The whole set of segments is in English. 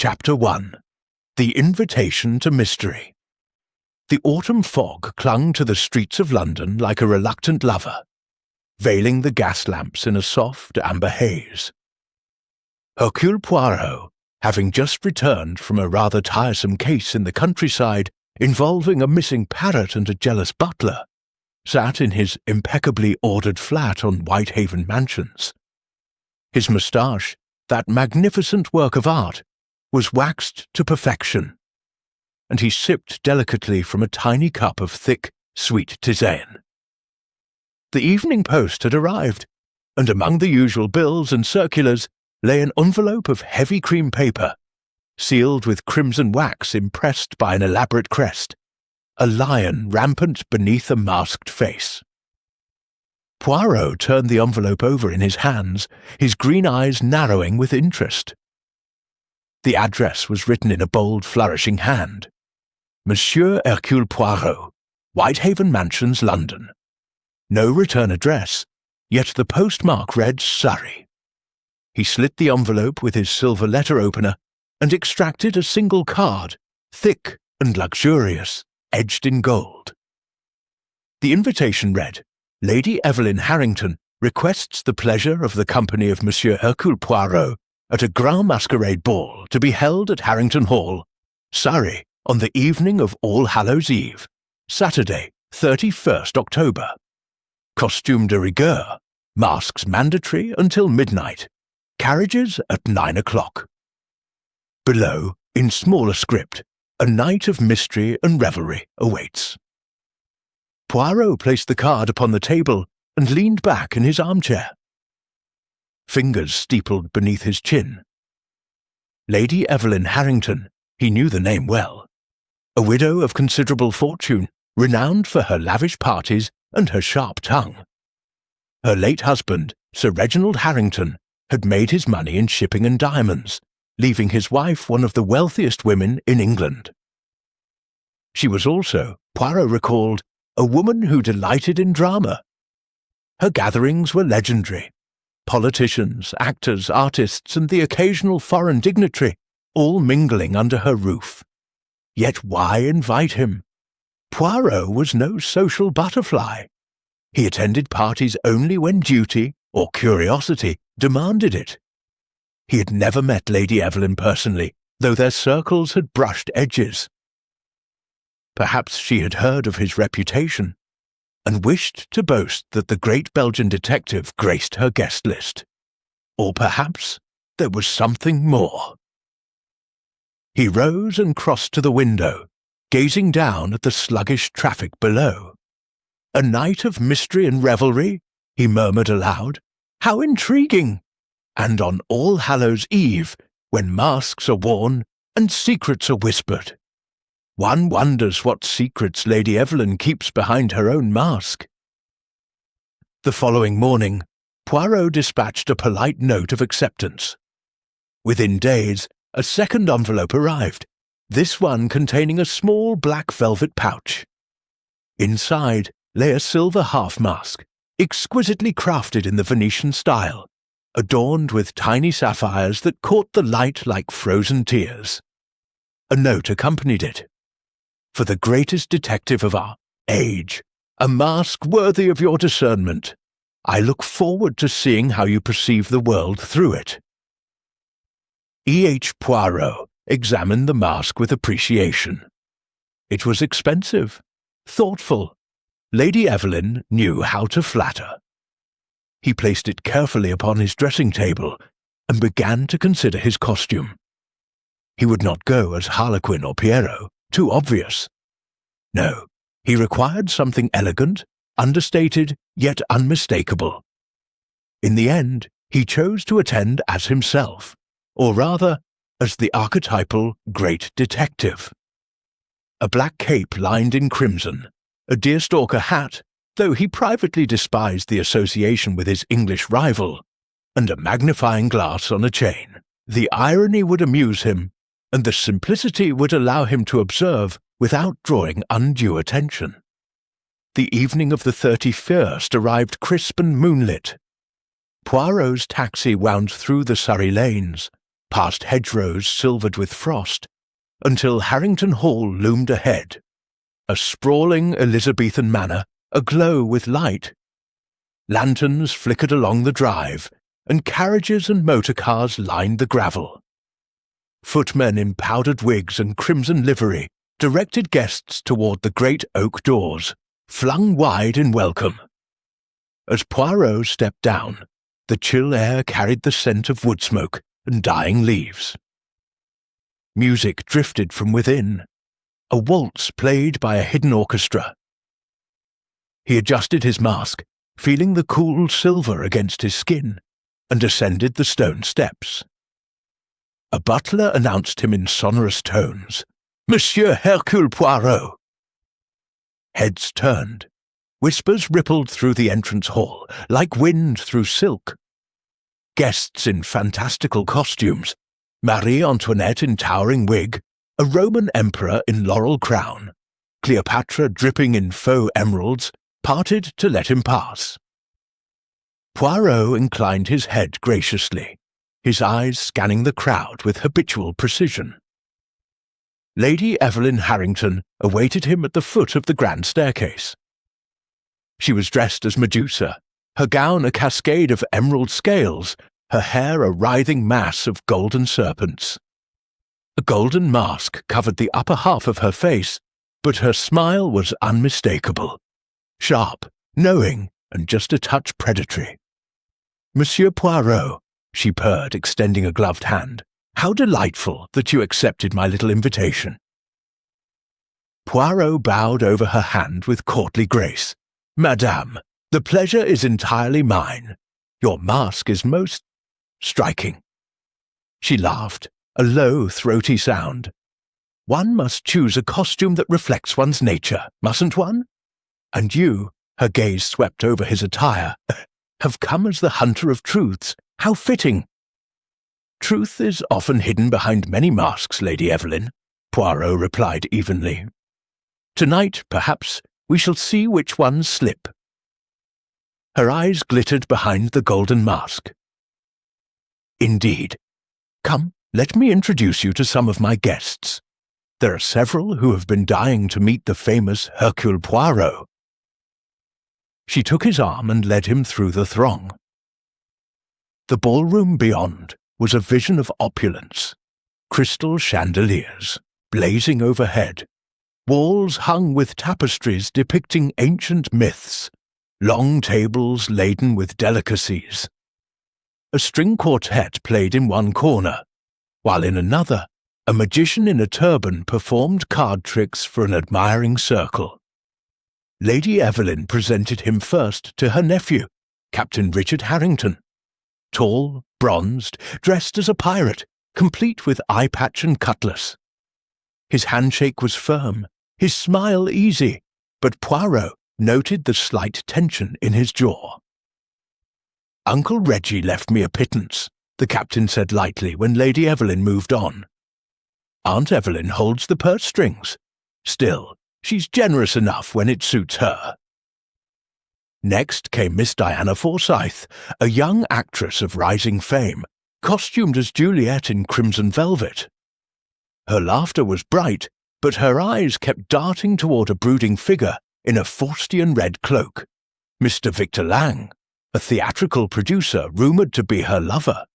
Chapter 1. The Invitation to Mystery. The autumn fog clung to the streets of London like a reluctant lover, veiling the gas lamps in a soft amber haze. Hercule Poirot, having just returned from a rather tiresome case in the countryside involving a missing parrot and a jealous butler, sat in his impeccably ordered flat on Whitehaven Mansions. His moustache, that magnificent work of art, was waxed to perfection, and he sipped delicately from a tiny cup of thick, sweet tisane. The Evening Post had arrived, and among the usual bills and circulars lay an envelope of heavy cream paper, sealed with crimson wax impressed by an elaborate crest, a lion rampant beneath a masked face. Poirot turned the envelope over in his hands, his green eyes narrowing with interest. The address was written in a bold, flourishing hand. Monsieur Hercule Poirot, Whitehaven Mansions, London. No return address, yet the postmark read Surrey. He slit the envelope with his silver letter opener and extracted a single card, thick and luxurious, edged in gold. The invitation read, Lady Evelyn Harrington requests the pleasure of the company of Monsieur Hercule Poirot at a grand masquerade ball to be held at Harrington Hall, Surrey, on the evening of All Hallows Eve, Saturday, 31st October. Costume de rigueur, masks mandatory until midnight, carriages at 9 o'clock. Below, in smaller script, a night of mystery and revelry awaits. Poirot placed the card upon the table and leaned back in his armchair. Fingers steepled beneath his chin. Lady Evelyn Harrington, he knew the name well. A widow of considerable fortune, renowned for her lavish parties and her sharp tongue. Her late husband, Sir Reginald Harrington, had made his money in shipping and diamonds, leaving his wife one of the wealthiest women in England. She was also, Poirot recalled, a woman who delighted in drama. Her gatherings were legendary. Politicians, actors, artists, and the occasional foreign dignitary, all mingling under her roof. Yet why invite him? Poirot was no social butterfly. He attended parties only when duty, or curiosity, demanded it. He had never met Lady Evelyn personally, though their circles had brushed edges. Perhaps she had heard of his reputation, and wished to boast that the great Belgian detective graced her guest list. Or perhaps there was something more. He rose and crossed to the window, gazing down at the sluggish traffic below. A night of mystery and revelry, he murmured aloud. How intriguing! And on All Hallows Eve, when masks are worn and secrets are whispered. One wonders what secrets Lady Evelyn keeps behind her own mask. The following morning, Poirot dispatched a polite note of acceptance. Within days, a second envelope arrived, this one containing a small black velvet pouch. Inside lay a silver half-mask, exquisitely crafted in the Venetian style, adorned with tiny sapphires that caught the light like frozen tears. A note accompanied it. For the greatest detective of our age, a mask worthy of your discernment. I look forward to seeing how you perceive the world through it. E. H. Poirot examined the mask with appreciation. It was expensive, thoughtful. Lady Evelyn knew how to flatter. He placed it carefully upon his dressing table and began to consider his costume. He would not go as Harlequin or Pierrot, too obvious. No, he required something elegant, understated, yet unmistakable. In the end, he chose to attend as himself, or rather, as the archetypal great detective. A black cape lined in crimson, a deerstalker hat, though he privately despised the association with his English rival, and a magnifying glass on a chain. The irony would amuse him, and the simplicity would allow him to observe without drawing undue attention. The evening of the 31st arrived crisp and moonlit. Poirot's taxi wound through the Surrey lanes, past hedgerows silvered with frost, until Harrington Hall loomed ahead, a sprawling Elizabethan manor aglow with light. Lanterns flickered along the drive, and carriages and motor cars lined the gravel. Footmen in powdered wigs and crimson livery directed guests toward the great oak doors, flung wide in welcome. As Poirot stepped down, the chill air carried the scent of wood smoke and dying leaves. Music drifted from within, a waltz played by a hidden orchestra. He adjusted his mask, feeling the cool silver against his skin, and ascended the stone steps. A butler announced him in sonorous tones, "Monsieur Hercule Poirot." Heads turned. Whispers rippled through the entrance hall, like wind through silk. Guests in fantastical costumes, Marie Antoinette in towering wig, a Roman emperor in laurel crown, Cleopatra dripping in faux emeralds, parted to let him pass. Poirot inclined his head graciously, his eyes scanning the crowd with habitual precision. Lady Evelyn Harrington awaited him at the foot of the grand staircase. She was dressed as Medusa, her gown a cascade of emerald scales, her hair a writhing mass of golden serpents. A golden mask covered the upper half of her face, but her smile was unmistakable, sharp, knowing, and just a touch predatory. "Monsieur Poirot," she purred, extending a gloved hand, "how delightful that you accepted my little invitation." Poirot bowed over her hand with courtly grace. "Madame, the pleasure is entirely mine. Your mask is most striking." She laughed, a low, throaty sound. "One must choose a costume that reflects one's nature, mustn't one? And you," her gaze swept over his attire, "have come as the hunter of truths. How fitting!" "Truth is often hidden behind many masks, Lady Evelyn," Poirot replied evenly. "Tonight, perhaps, we shall see which ones slip." Her eyes glittered behind the golden mask. "Indeed. Come, let me introduce you to some of my guests. There are several who have been dying to meet the famous Hercule Poirot." She took his arm and led him through the throng. The ballroom beyond was a vision of opulence. Crystal chandeliers, blazing overhead, walls hung with tapestries depicting ancient myths, long tables laden with delicacies. A string quartet played in one corner, while in another, a magician in a turban performed card tricks for an admiring circle. Lady Evelyn presented him first to her nephew, Captain Richard Harrington. Tall, bronzed, dressed as a pirate, complete with eye patch and cutlass. His handshake was firm, his smile easy, but Poirot noted the slight tension in his jaw. "Uncle Reggie left me a pittance," the captain said lightly when Lady Evelyn moved on. "Aunt Evelyn holds the purse strings. Still, she's generous enough when it suits her." Next came Miss Diana Forsyth, a young actress of rising fame, costumed as Juliet in crimson velvet. Her laughter was bright, but her eyes kept darting toward a brooding figure in a Faustian red cloak, Mr. Victor Lang, a theatrical producer rumoured to be her lover.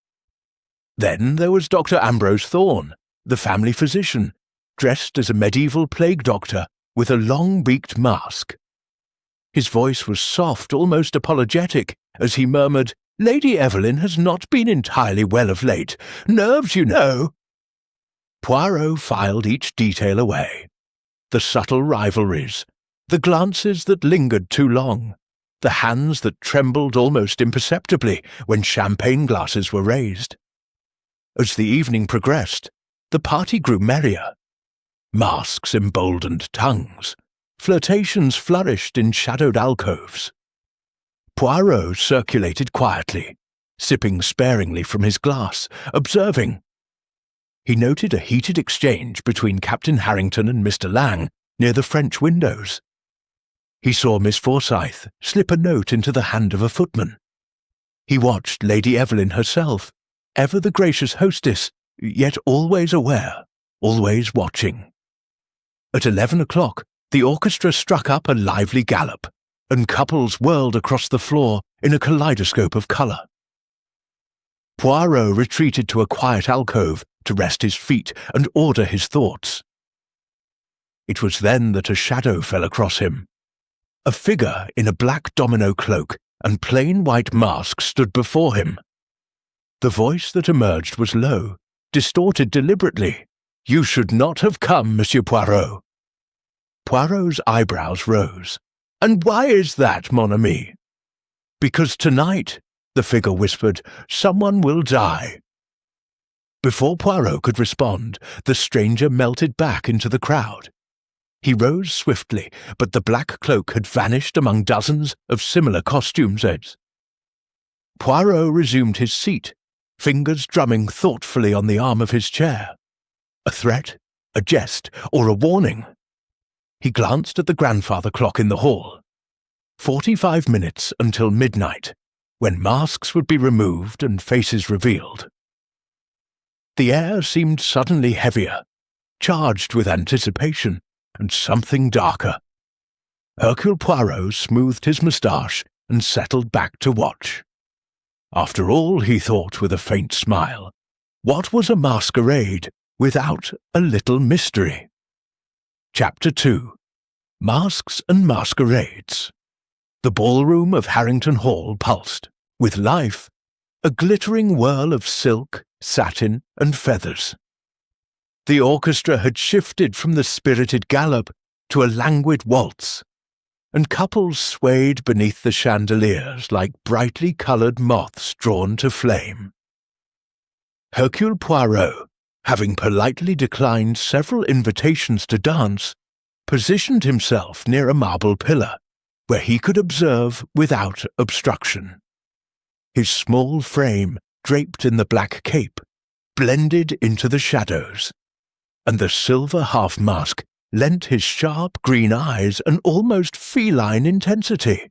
Then there was Dr. Ambrose Thorne, the family physician, dressed as a medieval plague doctor with a long-beaked mask. His voice was soft, almost apologetic, as he murmured, "Lady Evelyn has not been entirely well of late. Nerves, you know." Poirot filed each detail away. The subtle rivalries, the glances that lingered too long, the hands that trembled almost imperceptibly when champagne glasses were raised. As the evening progressed, the party grew merrier. Masks emboldened tongues. Flirtations flourished in shadowed alcoves. Poirot circulated quietly, sipping sparingly from his glass, observing. He noted a heated exchange between Captain Harrington and Mr. Lang near the French windows. He saw Miss Forsyth slip a note into the hand of a footman. He watched Lady Evelyn herself, ever the gracious hostess, yet always aware, always watching. At 11 o'clock, the orchestra struck up a lively gallop, and couples whirled across the floor in a kaleidoscope of colour. Poirot retreated to a quiet alcove to rest his feet and order his thoughts. It was then that a shadow fell across him. A figure in a black domino cloak and plain white mask stood before him. The voice that emerged was low, distorted deliberately. "You should not have come, Monsieur Poirot." Poirot's eyebrows rose. "And why is that, mon ami?" "Because tonight," the figure whispered, "someone will die." Before Poirot could respond, the stranger melted back into the crowd. He rose swiftly, but the black cloak had vanished among dozens of similar costumes. Poirot resumed his seat, fingers drumming thoughtfully on the arm of his chair. A threat, a jest, or a warning? He glanced at the grandfather clock in the hall. 45 minutes until midnight, when masks would be removed and faces revealed. The air seemed suddenly heavier, charged with anticipation and something darker. Hercule Poirot smoothed his moustache and settled back to watch. After all, he thought with a faint smile, what was a masquerade without a little mystery? Chapter 2. Masks and Masquerades. The ballroom of Harrington Hall pulsed, with life, a glittering whirl of silk, satin, and feathers. The orchestra had shifted from the spirited gallop to a languid waltz, and couples swayed beneath the chandeliers like brightly coloured moths drawn to flame. Hercule Poirot, having politely declined several invitations to dance, positioned himself near a marble pillar, where he could observe without obstruction. His small frame, draped in the black cape, blended into the shadows, and the silver half-mask lent his sharp green eyes an almost feline intensity.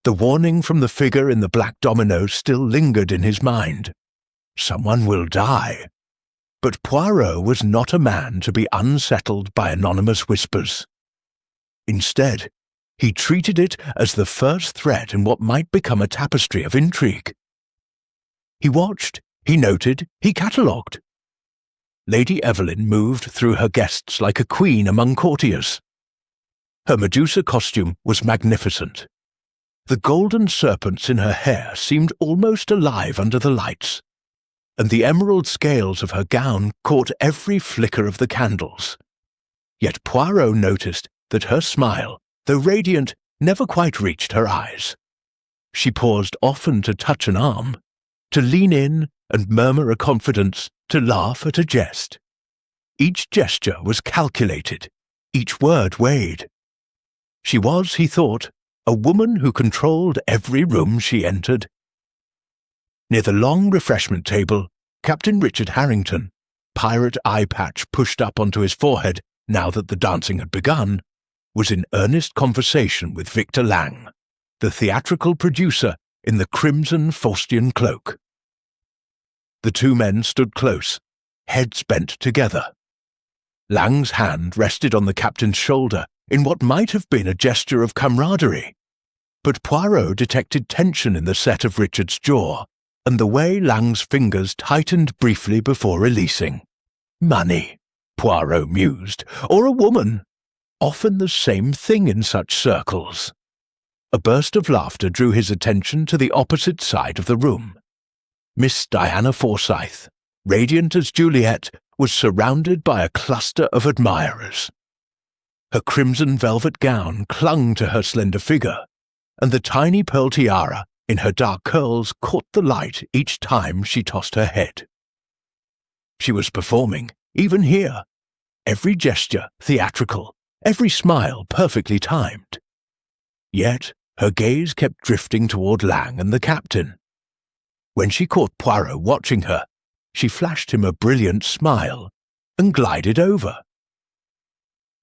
The warning from the figure in the black domino still lingered in his mind. Someone will die. But Poirot was not a man to be unsettled by anonymous whispers. Instead, he treated it as the first thread in what might become a tapestry of intrigue. He watched, he noted, he catalogued. Lady Evelyn moved through her guests like a queen among courtiers. Her Medusa costume was magnificent. The golden serpents in her hair seemed almost alive under the lights, and the emerald scales of her gown caught every flicker of the candles. Yet Poirot noticed that her smile, though radiant, never quite reached her eyes. She paused often to touch an arm, to lean in and murmur a confidence, to laugh at a jest. Each gesture was calculated, each word weighed. She was, he thought, a woman who controlled every room she entered. Near the long refreshment table, Captain Richard Harrington, pirate eye patch pushed up onto his forehead now that the dancing had begun, was in earnest conversation with Victor Lang, the theatrical producer in the crimson Faustian cloak. The two men stood close, heads bent together. Lang's hand rested on the captain's shoulder in what might have been a gesture of camaraderie, but Poirot detected tension in the set of Richard's jaw, and the way Lang's fingers tightened briefly before releasing. Money, Poirot mused, or a woman. Often the same thing in such circles. A burst of laughter drew his attention to the opposite side of the room. Miss Diana Forsyth, radiant as Juliet, was surrounded by a cluster of admirers. Her crimson velvet gown clung to her slender figure, and the tiny pearl tiara in her dark curls caught the light each time she tossed her head. She was performing, even here, every gesture theatrical, every smile perfectly timed. Yet her gaze kept drifting toward Lang and the captain. When she caught Poirot watching her, she flashed him a brilliant smile and glided over.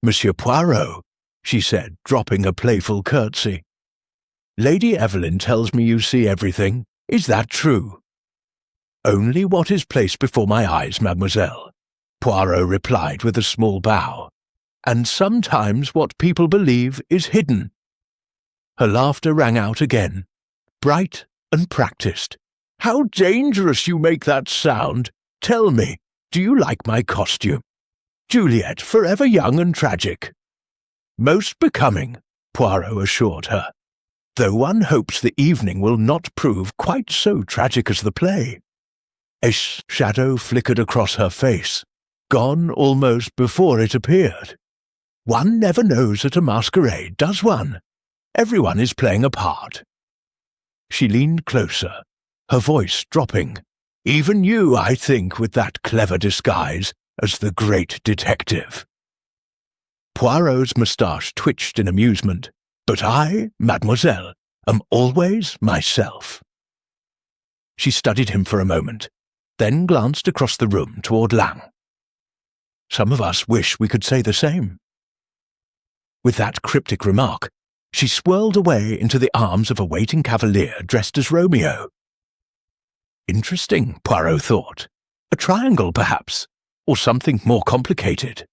"Monsieur Poirot," she said, dropping a playful curtsy. "Lady Evelyn tells me you see everything. Is that true?" "Only what is placed before my eyes, mademoiselle," Poirot replied with a small bow. "And sometimes what people believe is hidden." Her laughter rang out again, bright and practiced. "How dangerous you make that sound! Tell me, do you like my costume? Juliet, forever young and tragic." "Most becoming," Poirot assured her, "though one hopes the evening will not prove quite so tragic as the play." A shadow flickered across her face, gone almost before it appeared. "One never knows at a masquerade, does one? Everyone is playing a part." She leaned closer, her voice dropping. "Even you, I think, with that clever disguise as the great detective." Poirot's moustache twitched in amusement. "But I, mademoiselle, am always myself." She studied him for a moment, then glanced across the room toward Lang. "Some of us wish we could say the same." With that cryptic remark, she swirled away into the arms of a waiting cavalier dressed as Romeo. Interesting, Poirot thought. A triangle, perhaps, or something more complicated.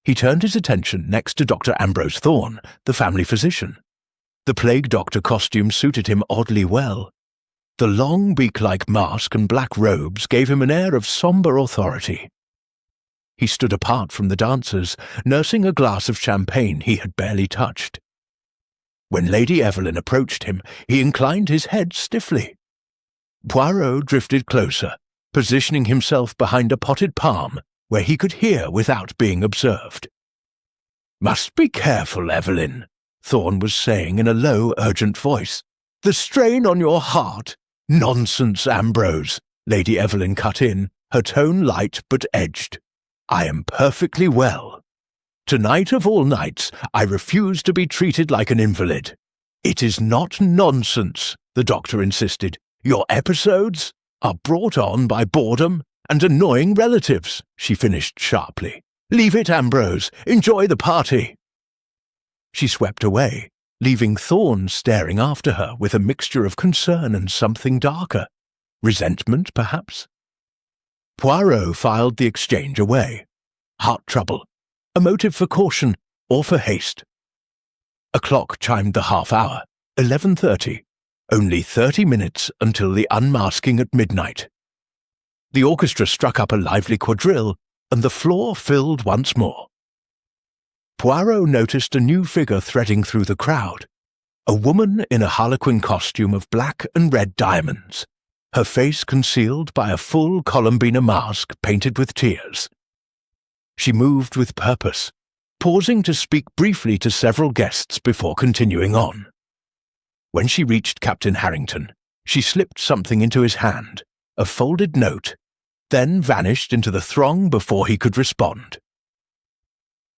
He turned his attention next to Dr. Ambrose Thorne, the family physician. The plague doctor costume suited him oddly well. The long beak-like mask and black robes gave him an air of sombre authority. He stood apart from the dancers, nursing a glass of champagne he had barely touched. When Lady Evelyn approached him, he inclined his head stiffly. Poirot drifted closer, positioning himself behind a potted palm where he could hear without being observed. "Must be careful, Evelyn," Thorne was saying in a low, urgent voice. "The strain on your heart—" "Nonsense, Ambrose," Lady Evelyn cut in, her tone light but edged. "I am perfectly well. Tonight of all nights, I refuse to be treated like an invalid." "It is not nonsense," the doctor insisted. "Your episodes are brought on by boredom and annoying relatives," she finished sharply. "Leave it, Ambrose. Enjoy the party." She swept away, leaving Thorne staring after her with a mixture of concern and something darker. Resentment, perhaps? Poirot filed the exchange away. Heart trouble, a motive for caution or for haste. A clock chimed the half-hour, 11:30. Only 30 minutes until the unmasking at midnight. The orchestra struck up a lively quadrille, and the floor filled once more. Poirot noticed a new figure threading through the crowd, a woman in a harlequin costume of black and red diamonds, her face concealed by a full Columbina mask painted with tears. She moved with purpose, pausing to speak briefly to several guests before continuing on. When she reached Captain Harrington, she slipped something into his hand, a folded note, then vanished into the throng before he could respond.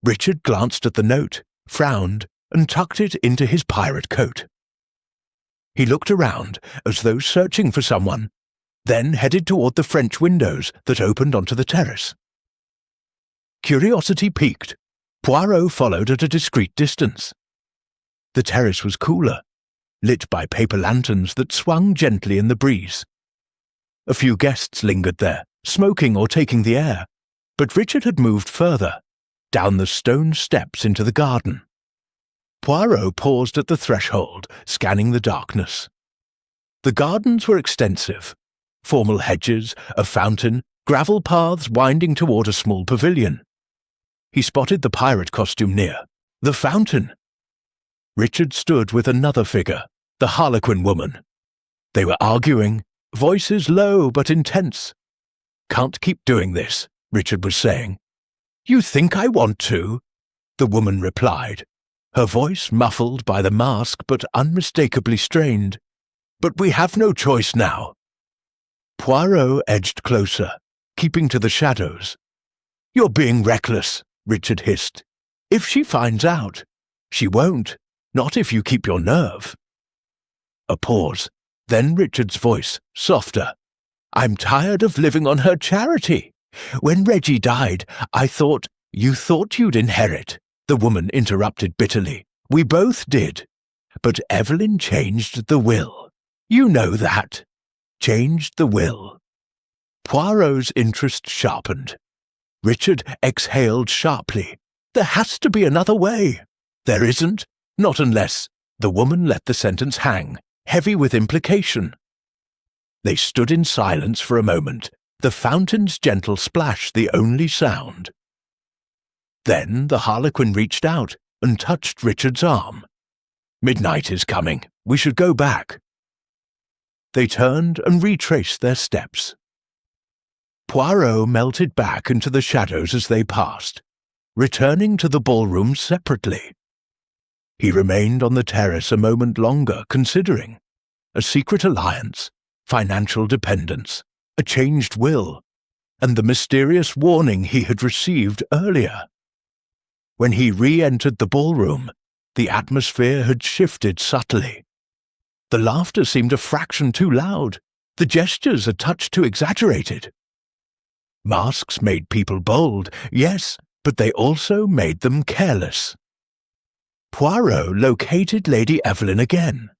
Richard glanced at the note, frowned, and tucked it into his pirate coat. He looked around, as though searching for someone, then headed toward the French windows that opened onto the terrace. Curiosity piqued, Poirot followed at a discreet distance. The terrace was cooler, lit by paper lanterns that swung gently in the breeze. A few guests lingered there, smoking or taking the air, but Richard had moved further, down the stone steps into the garden. Poirot paused at the threshold, scanning the darkness. The gardens were extensive, formal hedges, a fountain, gravel paths winding toward a small pavilion. He spotted the pirate costume near, the fountain. Richard stood with another figure, the harlequin woman. They were arguing, voices low but intense. "Can't keep doing this," Richard was saying. "You think I want to?" the woman replied, her voice muffled by the mask but unmistakably strained. "But we have no choice now." Poirot edged closer, keeping to the shadows. "You're being reckless," Richard hissed. "If she finds out—" "She won't. Not if you keep your nerve." A pause, then Richard's voice, softer. "I'm tired of living on her charity. When Reggie died, I thought—" "You thought you'd inherit," the woman interrupted bitterly. "We both did. But Evelyn changed the will. You know that. Changed the will. Poirot's interest sharpened. Richard exhaled sharply. There has to be another way. There isn't, not unless the woman let the sentence hang, heavy with implication. They stood in silence for a moment, the fountain's gentle splash the only sound. Then the harlequin reached out and touched Richard's arm. "Midnight is coming. We should go back." They turned and retraced their steps. Poirot melted back into the shadows as they passed, returning to the ballroom separately. He remained on the terrace a moment longer, considering a secret alliance, financial dependence, a changed will, and the mysterious warning he had received earlier. When he re-entered the ballroom, the atmosphere had shifted subtly. The laughter seemed a fraction too loud, the gestures a touch too exaggerated. Masks made people bold, yes, but they also made them careless. Poirot located Lady Evelyn again.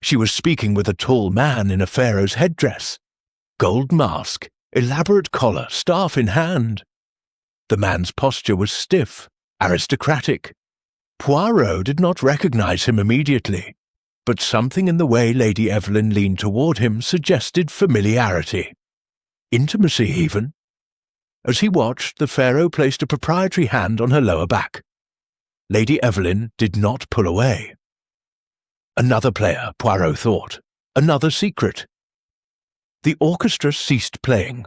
She was speaking with a tall man in a pharaoh's headdress, gold mask, elaborate collar, staff in hand. The man's posture was stiff, aristocratic. Poirot did not recognize him immediately, but something in the way Lady Evelyn leaned toward him suggested familiarity. Intimacy, even. As he watched, the pharaoh placed a proprietary hand on her lower back. Lady Evelyn did not pull away. Another player, Poirot thought. Another secret. The orchestra ceased playing.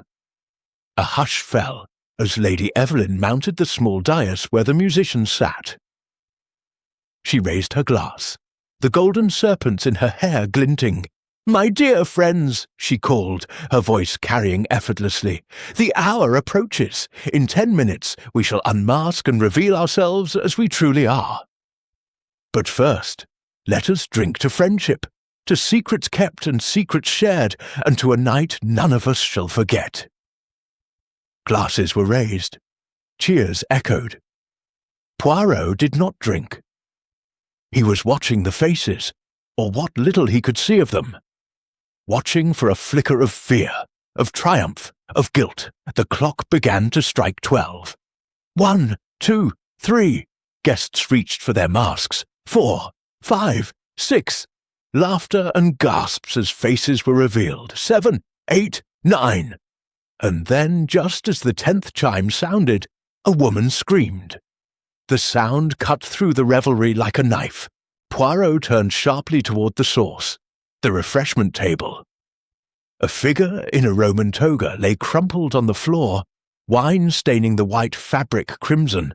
A hush fell as Lady Evelyn mounted the small dais where the musicians sat. She raised her glass, the golden serpents in her hair glinting. "My dear friends," she called, her voice carrying effortlessly, "the hour approaches. In 10 minutes we shall unmask and reveal ourselves as we truly are. But first, let us drink to friendship, to secrets kept and secrets shared, and to a night none of us shall forget." Glasses were raised. Cheers echoed. Poirot did not drink. He was watching the faces, or what little he could see of them. Watching for a flicker of fear, of triumph, of guilt. The clock began to strike 12. 1, 2, 3. Guests reached for their masks. 4, 5, 6. Laughter and gasps as faces were revealed. 7, 8, 9. And then, just as the 10th chime sounded, a woman screamed. The sound cut through the revelry like a knife. Poirot turned sharply toward the source, the refreshment table. A figure in a Roman toga lay crumpled on the floor, wine staining the white fabric crimson.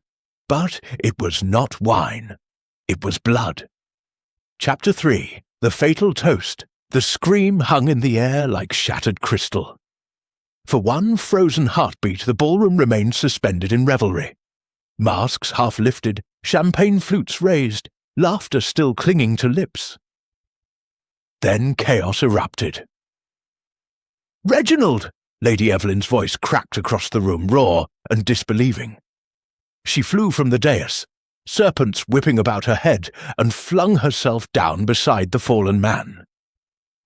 But it was not wine. It was blood. Chapter 3. The Fatal Toast. The scream hung in the air like shattered crystal. For one frozen heartbeat, the ballroom remained suspended in revelry. Masks half lifted, champagne flutes raised, laughter still clinging to lips. Then chaos erupted. "Reginald!" Lady Evelyn's voice cracked across the room, raw and disbelieving. She flew from the dais, serpents whipping about her head, and flung herself down beside the fallen man.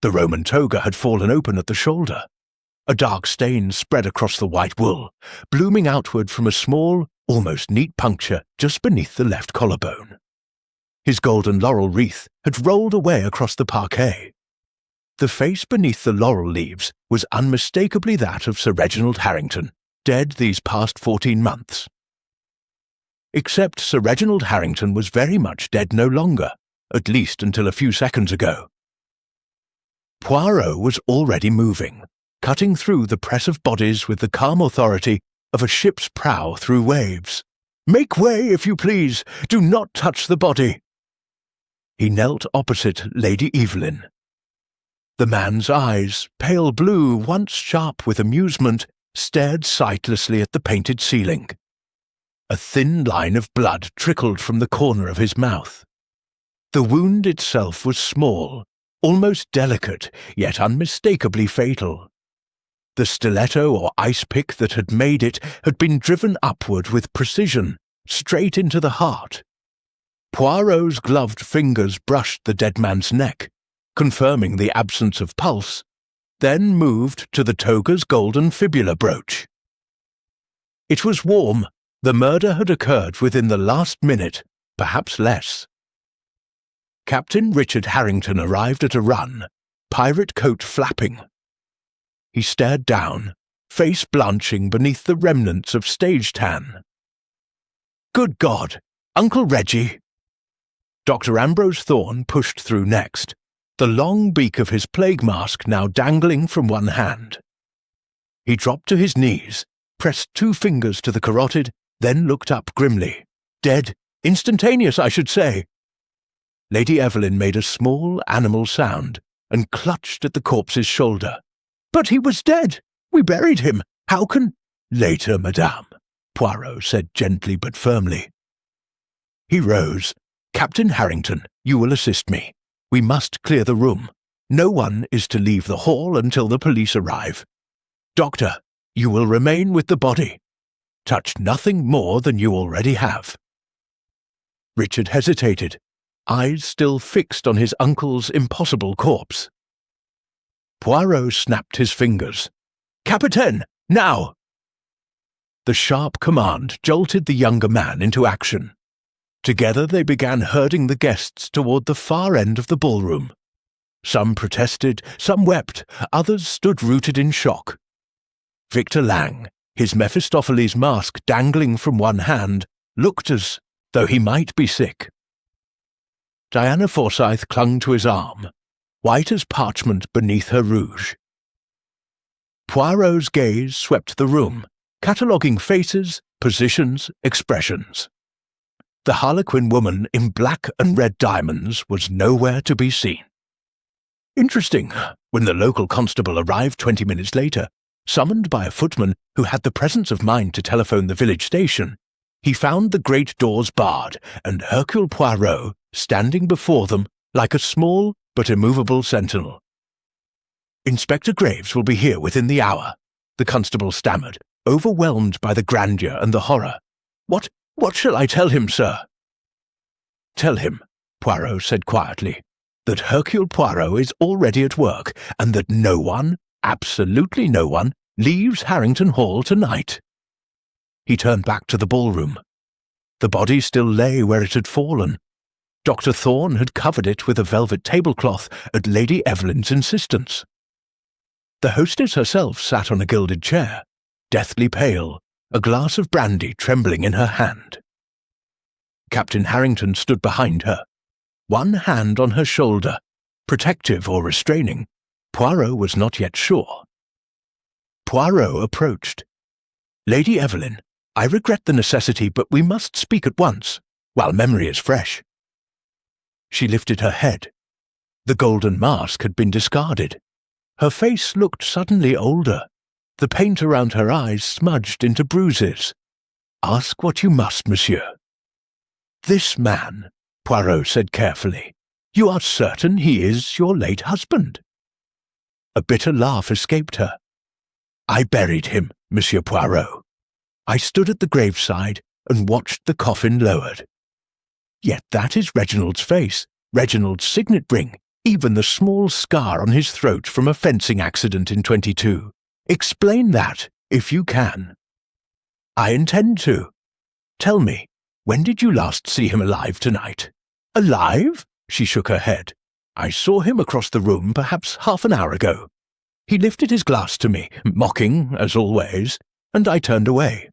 The Roman toga had fallen open at the shoulder. A dark stain spread across the white wool, blooming outward from a small, almost neat puncture just beneath the left collarbone. His golden laurel wreath had rolled away across the parquet. The face beneath the laurel leaves was unmistakably that of Sir Reginald Harrington, dead these past 14 months. Except Sir Reginald Harrington was very much dead no longer, at least until a few seconds ago. Poirot was already moving, cutting through the press of bodies with the calm authority of a ship's prow through waves. "Make way, if you please! Do not touch the body!" He knelt opposite Lady Evelyn. The man's eyes, pale blue, once sharp with amusement, stared sightlessly at the painted ceiling. A thin line of blood trickled from the corner of his mouth. The wound itself was small, almost delicate, yet unmistakably fatal. The stiletto or ice pick that had made it had been driven upward with precision, straight into the heart. Poirot's gloved fingers brushed the dead man's neck, confirming the absence of pulse, then moved to the toga's golden fibula brooch. It was warm. The murder had occurred within the last minute, perhaps less. Captain Richard Harrington arrived at a run, pirate coat flapping. He stared down, face blanching beneath the remnants of stage tan. "Good God! Uncle Reggie!" Dr. Ambrose Thorne pushed through next, the long beak of his plague mask now dangling from one hand. He dropped to his knees, pressed 2 fingers to the carotid, then looked up grimly. "Dead. Instantaneous, I should say." Lady Evelyn made a small animal sound and clutched at the corpse's shoulder. "But he was dead. We buried him. How can—" "Later, madame," Poirot said gently but firmly. He rose. "Captain Harrington, you will assist me. We must clear the room. No one is to leave the hall until the police arrive. Doctor, you will remain with the body. Touch nothing more than you already have." Richard hesitated, eyes still fixed on his uncle's impossible corpse. Poirot snapped his fingers. "Capitaine, now!" The sharp command jolted the younger man into action. Together they began herding the guests toward the far end of the ballroom. Some protested, some wept, others stood rooted in shock. Victor Lang, his Mephistopheles mask dangling from one hand, looked as though he might be sick. Diana Forsyth clung to his arm, white as parchment beneath her rouge. Poirot's gaze swept the room, cataloguing faces, positions, expressions. The Harlequin woman in black and red diamonds was nowhere to be seen. Interesting, when the local constable arrived 20 minutes later, summoned by a footman who had the presence of mind to telephone the village station, he found the great doors barred and Hercule Poirot standing before them like a small but immovable sentinel. "Inspector Graves will be here within the hour," the constable stammered, overwhelmed by the grandeur and the horror. What shall I tell him, sir?" "Tell him," Poirot said quietly, "that Hercule Poirot is already at work, and that no one, absolutely no one, leaves Harrington Hall tonight." He turned back to the ballroom. The body still lay where it had fallen. Dr. Thorne had covered it with a velvet tablecloth at Lady Evelyn's insistence. The hostess herself sat on a gilded chair, deathly pale, a glass of brandy trembling in her hand. Captain Harrington stood behind her, one hand on her shoulder, protective or restraining. Poirot was not yet sure. Poirot approached. "Lady Evelyn, I regret the necessity, but we must speak at once, while memory is fresh." She lifted her head. The golden mask had been discarded. Her face looked suddenly older, the paint around her eyes smudged into bruises. "Ask what you must, monsieur." "This man," Poirot said carefully, "you are certain he is your late husband?" A bitter laugh escaped her. "I buried him, Monsieur Poirot. I stood at the graveside and watched the coffin lowered. Yet that is Reginald's face, Reginald's signet ring, even the small scar on his throat from a fencing accident in 22. Explain that, if you can." "I intend to. Tell me, when did you last see him alive tonight?" "Alive?" She shook her head. "I saw him across the room perhaps half an hour ago. He lifted his glass to me, mocking, as always, and I turned away.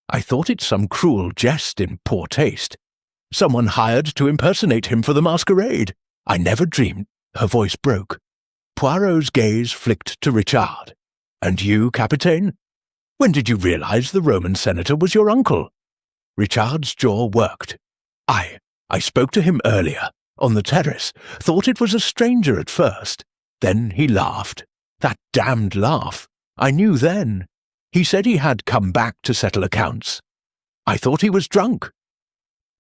I thought it some cruel jest in poor taste. Someone hired to impersonate him for the masquerade. I never dreamed—" Her voice broke. Poirot's gaze flicked to Richard. "And you, Capitaine? When did you realize the Roman senator was your uncle?" Richard's jaw worked. I spoke to him earlier, on the terrace, thought it was a stranger at first. Then he laughed. That damned laugh. I knew then. He said he had come back to settle accounts. I thought he was drunk."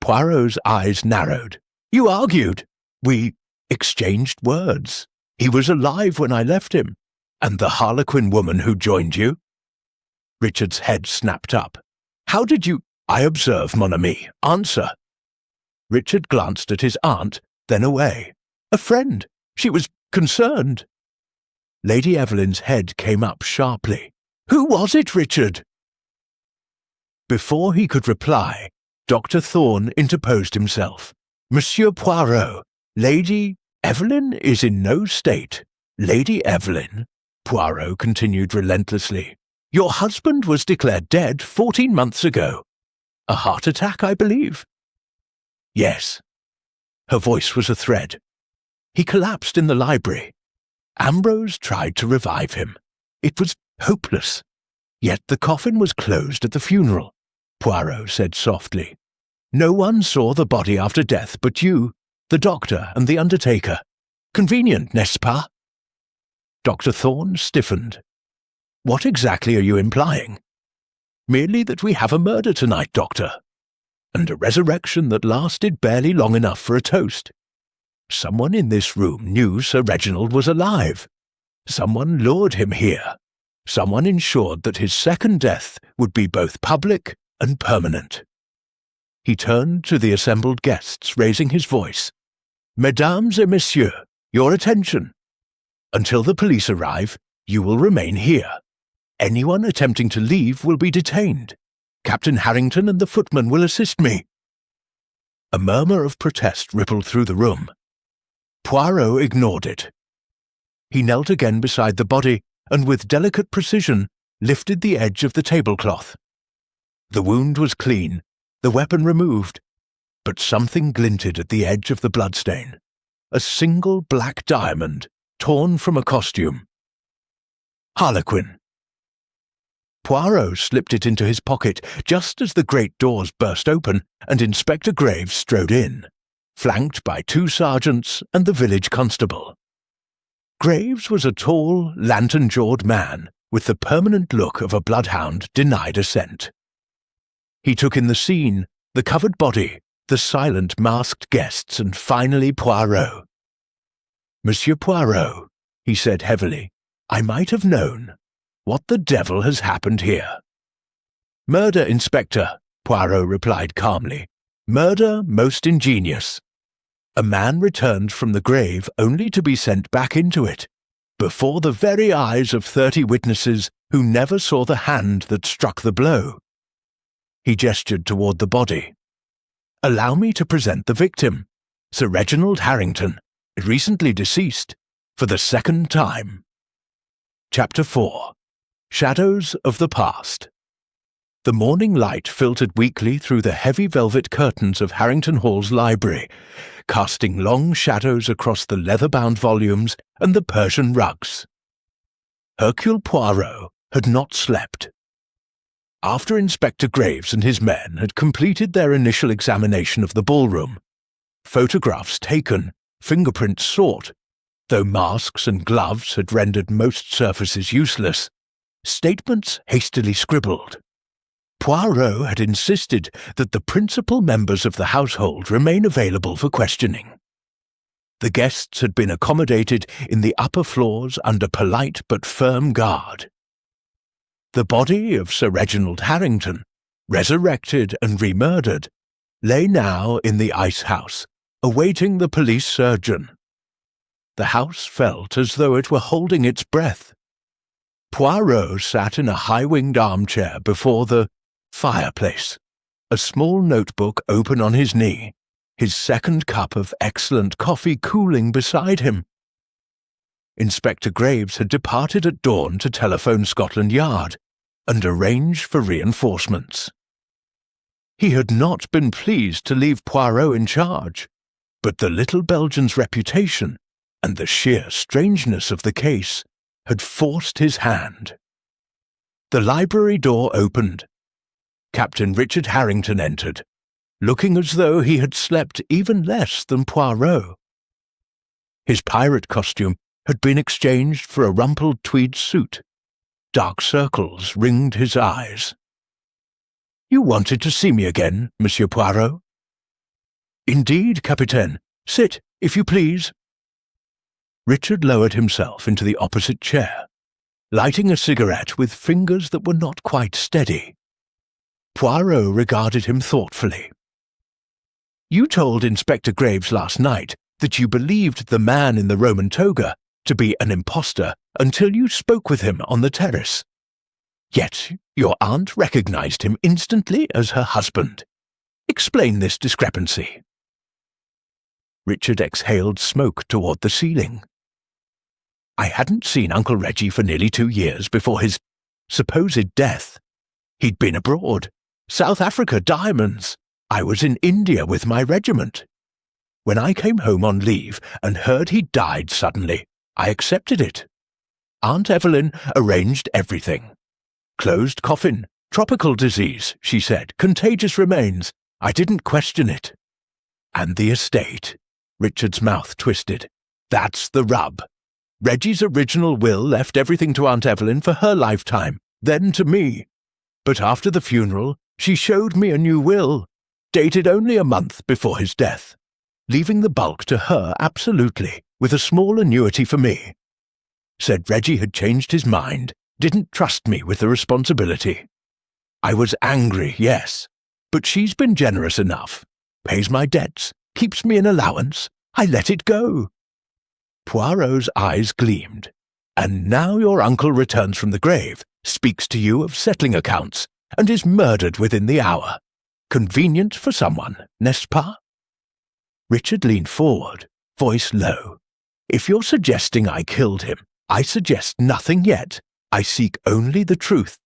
Poirot's eyes narrowed. "You argued. We exchanged words. He was alive when I left him. And the Harlequin woman who joined you?" Richard's head snapped up. "How did you—" "I observe, mon ami. Answer." Richard glanced at his aunt, then away. "A friend. She was concerned." Lady Evelyn's head came up sharply. "Who was it, Richard?" Before he could reply, Dr. Thorne interposed himself. "Monsieur Poirot, Lady Evelyn is in no state." "Lady Evelyn," Poirot continued relentlessly, "your husband was declared dead 14 months ago. A heart attack, I believe?" "Yes." Her voice was a thread. "He collapsed in the library. Ambrose tried to revive him. It was hopeless. Yet the coffin was closed at the funeral," Poirot said softly. "No one saw the body after death but you, the doctor, and the undertaker. Convenient, n'est-ce pas?" Dr. Thorne stiffened. "What exactly are you implying?" "Merely that we have a murder tonight, Doctor, and a resurrection that lasted barely long enough for a toast. Someone in this room knew Sir Reginald was alive. Someone lured him here. Someone ensured that his second death would be both public and permanent." He turned to the assembled guests, raising his voice. "Mesdames et messieurs, your attention. Until the police arrive, you will remain here. Anyone attempting to leave will be detained. Captain Harrington and the footman will assist me." A murmur of protest rippled through the room. Poirot ignored it. He knelt again beside the body and with delicate precision lifted the edge of the tablecloth. The wound was clean, the weapon removed, but something glinted at the edge of the bloodstain. A single black diamond, torn from a costume. Harlequin. Poirot slipped it into his pocket just as the great doors burst open and Inspector Graves strode in, flanked by 2 sergeants and the village constable. Graves was a tall, lantern-jawed man with the permanent look of a bloodhound denied a scent. He took in the scene, the covered body, the silent masked guests, and finally Poirot. "Monsieur Poirot," he said heavily, "I might have known. What the devil has happened here?" "Murder, Inspector," Poirot replied calmly. "Murder most ingenious. A man returned from the grave only to be sent back into it, before the very eyes of 30 witnesses who never saw the hand that struck the blow." He gestured toward the body. "Allow me to present the victim, Sir Reginald Harrington, recently deceased, for the second time." Chapter 4. Shadows of the Past. The morning light filtered weakly through the heavy velvet curtains of Harrington Hall's library, casting long shadows across the leather-bound volumes and the Persian rugs. Hercule Poirot had not slept. After Inspector Graves and his men had completed their initial examination of the ballroom, photographs taken, fingerprints sought, though masks and gloves had rendered most surfaces useless, statements hastily scribbled, Poirot had insisted that the principal members of the household remain available for questioning. The guests had been accommodated in the upper floors under polite but firm guard. The body of Sir Reginald Harrington, resurrected and remurdered, lay now in the ice house, awaiting the police surgeon. The house felt as though it were holding its breath. Poirot sat in a high-winged armchair before the fireplace, a small notebook open on his knee, his second cup of excellent coffee cooling beside him. Inspector Graves had departed at dawn to telephone Scotland Yard and arrange for reinforcements. He had not been pleased to leave Poirot in charge, but the little Belgian's reputation and the sheer strangeness of the case had forced his hand. The library door opened. Captain Richard Harrington entered, looking as though he had slept even less than Poirot. His pirate costume had been exchanged for a rumpled tweed suit. Dark circles ringed his eyes. "You wanted to see me again, Monsieur Poirot?" "Indeed, Capitaine. Sit, if you please." Richard lowered himself into the opposite chair, lighting a cigarette with fingers that were not quite steady. Poirot regarded him thoughtfully. "You told Inspector Graves last night that you believed the man in the Roman toga to be an impostor until you spoke with him on the terrace. Yet your aunt recognized him instantly as her husband. Explain this discrepancy." Richard exhaled smoke toward the ceiling. "I hadn't seen Uncle Reggie for nearly 2 years before his supposed death. He'd been abroad. South Africa diamonds. I was in India with my regiment. When I came home on leave and heard he'd died suddenly, I accepted it. Aunt Evelyn arranged everything. Closed coffin, tropical disease, she said, contagious remains. I didn't question it. And the estate." Richard's mouth twisted. "That's the rub. Reggie's original will left everything to Aunt Evelyn for her lifetime, then to me. But after the funeral, she showed me a new will, dated only a month before his death, leaving the bulk to her absolutely, with a small annuity for me. Said Reggie had changed his mind, didn't trust me with the responsibility. I was angry, yes, but she's been generous enough. Pays my debts, keeps me in allowance. I let it go." Poirot's eyes gleamed. "And now your uncle returns from the grave, speaks to you of settling accounts, and is murdered within the hour. Convenient for someone, n'est-ce pas?" Richard leaned forward, voice low. "If you're suggesting I killed him, I suggest nothing yet. I seek only the truth.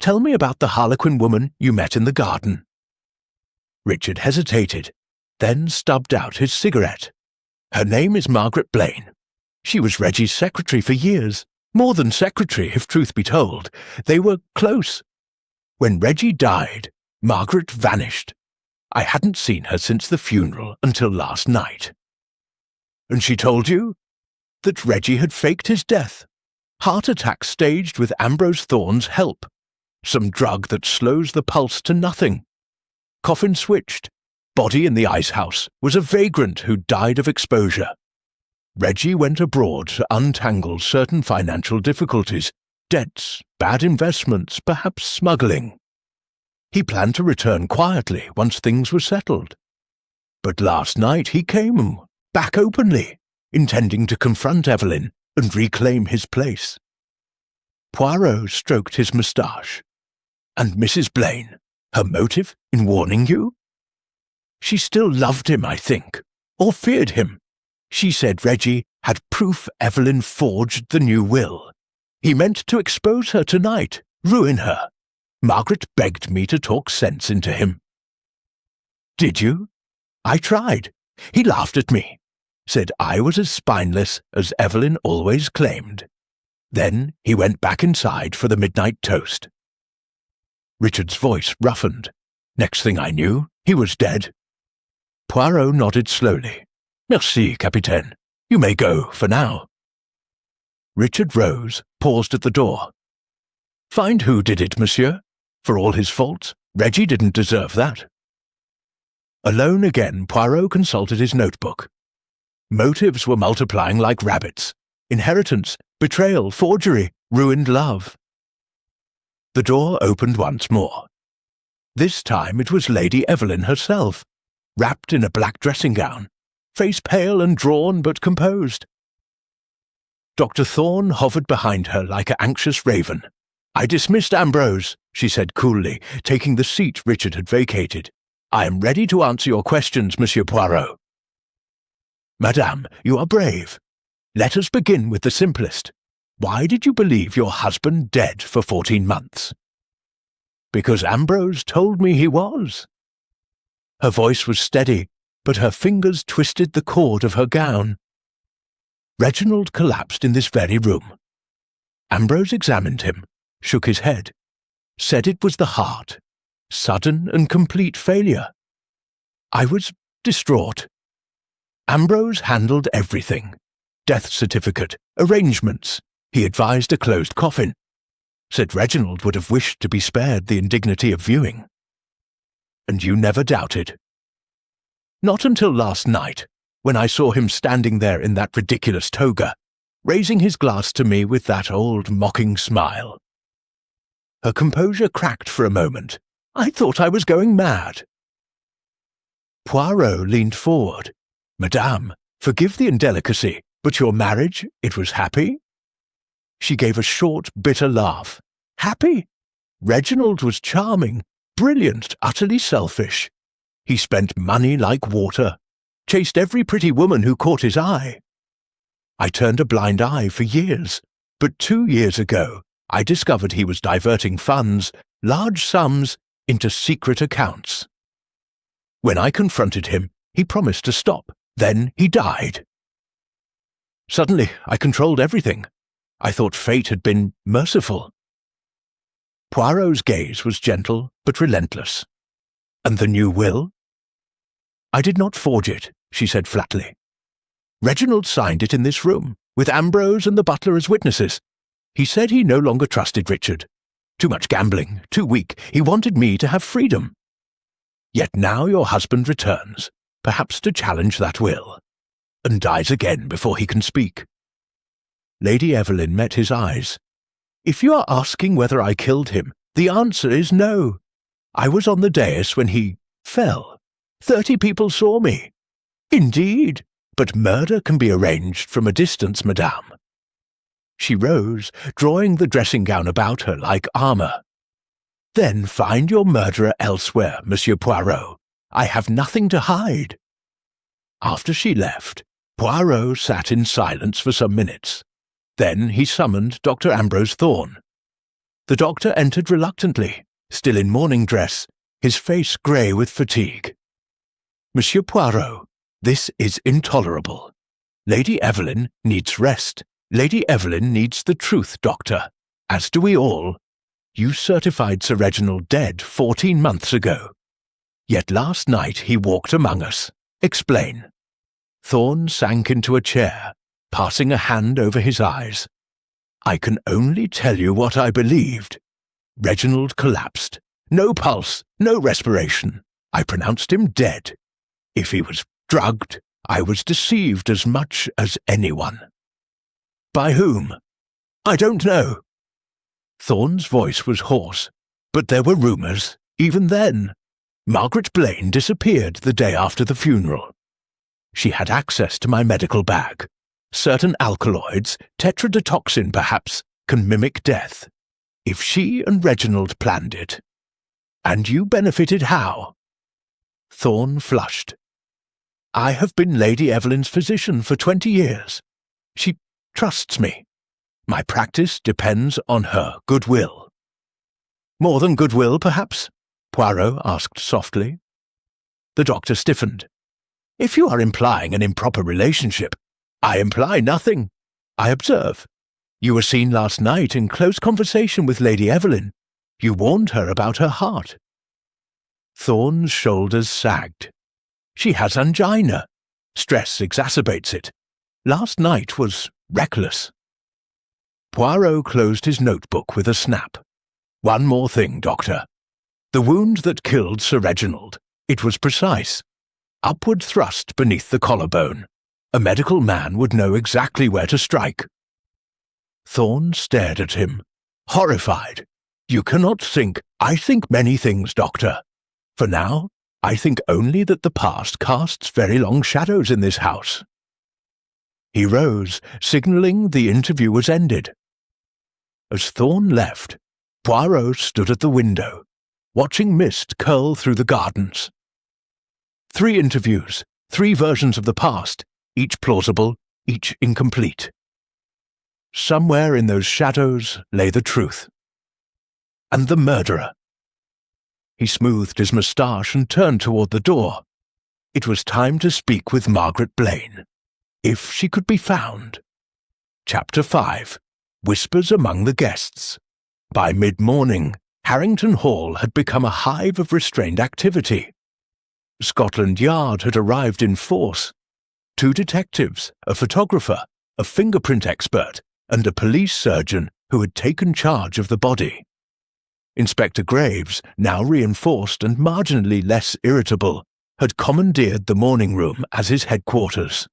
Tell me about the Harlequin woman you met in the garden." Richard hesitated, then stubbed out his cigarette. "Her name is Margaret Blaine. She was Reggie's secretary for years. More than secretary, if truth be told. They were close. When Reggie died, Margaret vanished. I hadn't seen her since the funeral until last night." "And she told you?" "That Reggie had faked his death. Heart attack staged with Ambrose Thorne's help. Some drug that slows the pulse to nothing. Coffin switched. Body in the ice house was a vagrant who died of exposure. Reggie went abroad to untangle certain financial difficulties, debts, bad investments, perhaps smuggling. He planned to return quietly once things were settled. But last night he came, back openly, intending to confront Evelyn and reclaim his place." Poirot stroked his moustache. "And Mrs. Blaine, her motive in warning you?" "She still loved him, I think, or feared him. She said Reggie had proof Evelyn forged the new will. He meant to expose her tonight, ruin her. Margaret begged me to talk sense into him." "Did you?" "I tried. He laughed at me, said I was as spineless as Evelyn always claimed. Then he went back inside for the midnight toast." Richard's voice roughened. Next thing I knew, he was dead. Poirot nodded slowly. "Merci, Capitaine. You may go for now." Richard rose, paused at the door. "Find who did it, monsieur. For all his faults, Reggie didn't deserve that." Alone again, Poirot consulted his notebook. Motives were multiplying like rabbits. Inheritance, betrayal, forgery, ruined love. The door opened once more. This time it was Lady Evelyn herself, wrapped in a black dressing gown, face pale and drawn but composed. Dr. Thorne hovered behind her like an anxious raven. "I dismissed Ambrose," she said coolly, taking the seat Richard had vacated. "I am ready to answer your questions, Monsieur Poirot." "Madame, you are brave. Let us begin with the simplest. Why did you believe your husband dead for 14 months? "Because Ambrose told me he was." Her voice was steady, but her fingers twisted the cord of her gown. Reginald collapsed in this very room. Ambrose examined him, shook his head, said it was the heart, sudden and complete failure. I was distraught. Ambrose handled everything. Death certificate, arrangements. He advised a closed coffin. Said Reginald would have wished to be spared the indignity of viewing. And you never doubted. Not until last night, when I saw him standing there in that ridiculous toga, raising his glass to me with that old mocking smile. Her composure cracked for a moment. I thought I was going mad. Poirot leaned forward. "Madame, forgive the indelicacy, but your marriage, it was happy?" She gave a short, bitter laugh. Happy? Reginald was charming, brilliant, utterly selfish. He spent money like water, chased every pretty woman who caught his eye. I turned a blind eye for years, but 2 years ago I discovered he was diverting funds, large sums, into secret accounts. When I confronted him, he promised to stop. Then he died. Suddenly, I controlled everything. I thought fate had been merciful. Poirot's gaze was gentle but relentless. And the new will? I did not forge it, she said flatly. Reginald signed it in this room, with Ambrose and the butler as witnesses. He said he no longer trusted Richard. Too much gambling, too weak. He wanted me to have freedom. Yet now your husband returns, perhaps to challenge that will, and dies again before he can speak. Lady Evelyn met his eyes. If you are asking whether I killed him, the answer is no. I was on the dais when he fell. 30 people saw me. Indeed, but murder can be arranged from a distance, madame. She rose, drawing the dressing-gown about her like armour. Then find your murderer elsewhere, Monsieur Poirot. I have nothing to hide. After she left, Poirot sat in silence for some minutes. Then he summoned Dr. Ambrose Thorne. The doctor entered reluctantly, still in morning dress, his face grey with fatigue. Monsieur Poirot, this is intolerable. Lady Evelyn needs rest. Lady Evelyn needs the truth, doctor, as do we all. You certified Sir Reginald dead 14 months ago. Yet last night he walked among us. Explain. Thorne sank into a chair, passing a hand over his eyes. I can only tell you what I believed. Reginald collapsed. No pulse, no respiration. I pronounced him dead. If he was drugged, I was deceived as much as anyone. By whom? I don't know. Thorne's voice was hoarse, but there were rumours, even then. Margaret Blaine disappeared the day after the funeral. She had access to my medical bag. Certain alkaloids, tetrodotoxin perhaps, can mimic death. If she and Reginald planned it. And you benefited how? Thorne flushed. I have been Lady Evelyn's physician for 20 years. She trusts me. My practice depends on her goodwill. More than goodwill, perhaps? Poirot asked softly. The doctor stiffened. If you are implying an improper relationship, I imply nothing. I observe. You were seen last night in close conversation with Lady Evelyn. You warned her about her heart. Thorne's shoulders sagged. She has angina. Stress exacerbates it. Last night was reckless. Poirot closed his notebook with a snap. One more thing, Doctor. The wound that killed Sir Reginald, it was precise. Upward thrust beneath the collarbone. A medical man would know exactly where to strike. Thorne stared at him, horrified. You cannot think. I think many things, Doctor. For now, I think only that the past casts very long shadows in this house. He rose, signalling the interview was ended. As Thorne left, Poirot stood at the window, watching mist curl through the gardens. 3 interviews, 3 versions of the past, each plausible, each incomplete. Somewhere in those shadows lay the truth. And the murderer. He smoothed his moustache and turned toward the door. It was time to speak with Margaret Blaine, if she could be found. Chapter 5. Whispers Among the Guests. By mid-morning, Harrington Hall had become a hive of restrained activity. Scotland Yard had arrived in force. 2 detectives, a photographer, a fingerprint expert, and a police surgeon who had taken charge of the body. Inspector Graves, now reinforced and marginally less irritable, had commandeered the morning room as his headquarters.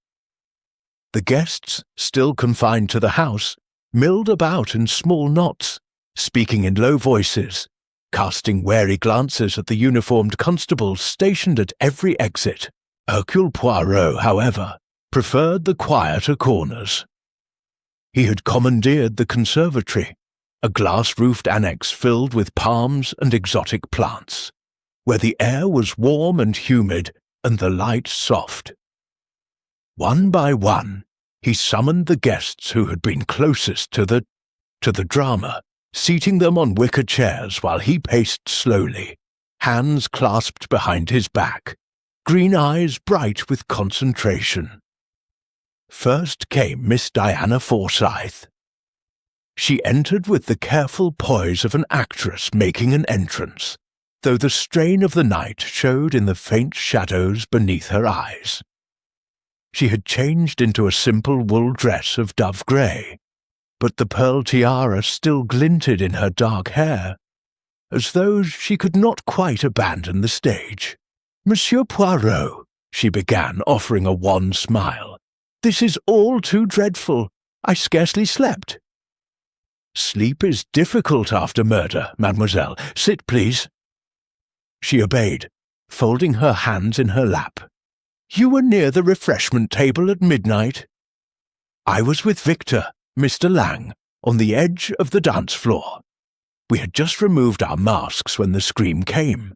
The guests, still confined to the house, milled about in small knots, speaking in low voices, casting wary glances at the uniformed constables stationed at every exit. Hercule Poirot, however, preferred the quieter corners. He had commandeered the conservatory, a glass-roofed annex filled with palms and exotic plants, where the air was warm and humid and the light soft. One by one, he summoned the guests who had been closest to the drama, seating them on wicker chairs while he paced slowly, hands clasped behind his back, green eyes bright with concentration. First came Miss Diana Forsyth. She entered with the careful poise of an actress making an entrance, though the strain of the night showed in the faint shadows beneath her eyes. She had changed into a simple wool dress of dove grey, but the pearl tiara still glinted in her dark hair, as though she could not quite abandon the stage. "Monsieur Poirot," she began, offering a wan smile, "this is all too dreadful. I scarcely slept." "Sleep is difficult after murder, mademoiselle. Sit, please." She obeyed, folding her hands in her lap. "You were near the refreshment table at midnight." "I was with Victor, Mr. Lang, on the edge of the dance floor. We had just removed our masks when the scream came.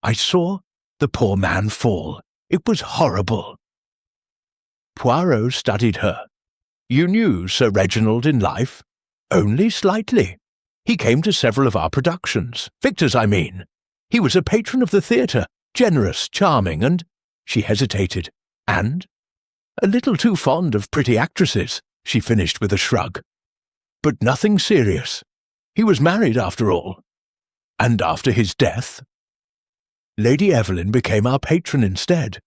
I saw the poor man fall. It was horrible." Poirot studied her. "You knew Sir Reginald in life?" "Only slightly. He came to several of our productions. Victor's, I mean. He was a patron of the theatre, generous, charming, and—" She hesitated. "And a little too fond of pretty actresses," she finished with a shrug. "But nothing serious. He was married, after all." "And after his death?" "Lady Evelyn became our patron instead.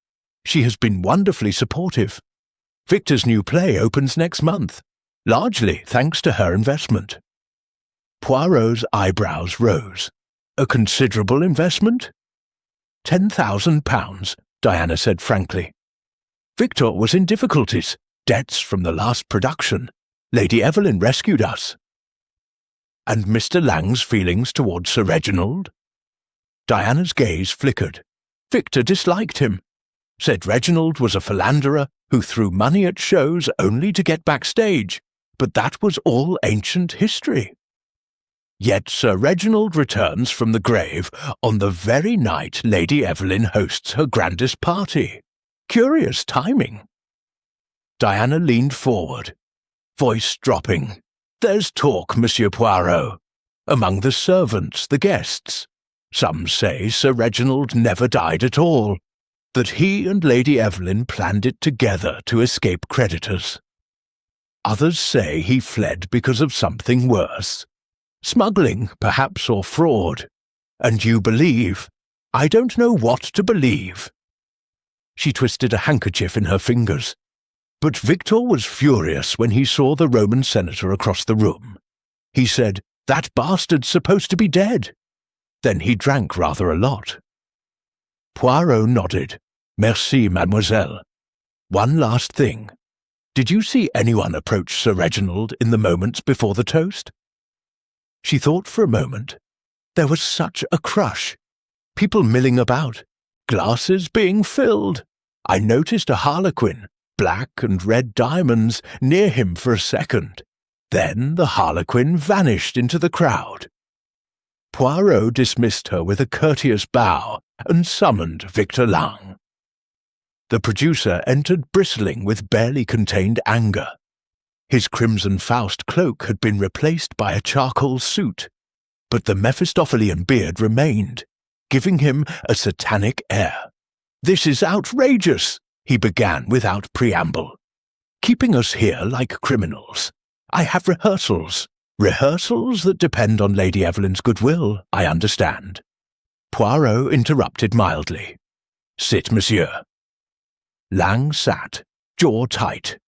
She has been wonderfully supportive. Victor's new play opens next month, largely thanks to her investment." Poirot's eyebrows rose. "A considerable investment?" £10,000, Diana said frankly. "Victor was in difficulties, debts from the last production. Lady Evelyn rescued us." "And Mr. Lang's feelings towards Sir Reginald?" Diana's gaze flickered. "Victor disliked him. Said Reginald was a philanderer who threw money at shows only to get backstage, but that was all ancient history. Yet Sir Reginald returns from the grave on the very night Lady Evelyn hosts her grandest party. Curious timing." Diana leaned forward, voice dropping. "There's talk, Monsieur Poirot. Among the servants, the guests. Some say Sir Reginald never died at all, that he and Lady Evelyn planned it together to escape creditors. Others say he fled because of something worse. Smuggling, perhaps, or fraud. And you believe. I don't know what to believe." She twisted a handkerchief in her fingers. "But Victor was furious when he saw the Roman senator across the room. He said, 'That bastard's supposed to be dead.' Then he drank rather a lot." Poirot nodded. "Merci, mademoiselle. One last thing. Did you see anyone approach Sir Reginald in the moments before the toast?" She thought for a moment. There was such a crush. People milling about. Glasses being filled. I noticed a harlequin, black and red diamonds, near him for a second. Then the harlequin vanished into the crowd. Poirot dismissed her with a courteous bow and summoned Victor Lang. The producer entered bristling with barely contained anger. His crimson Faust cloak had been replaced by a charcoal suit, but the Mephistophelian beard remained, giving him a satanic air. "This is outrageous," he began without preamble. "Keeping us here like criminals. I have rehearsals. Rehearsals that depend on Lady Evelyn's goodwill, I understand." Poirot interrupted mildly. "Sit, monsieur." Lang sat, jaw tight.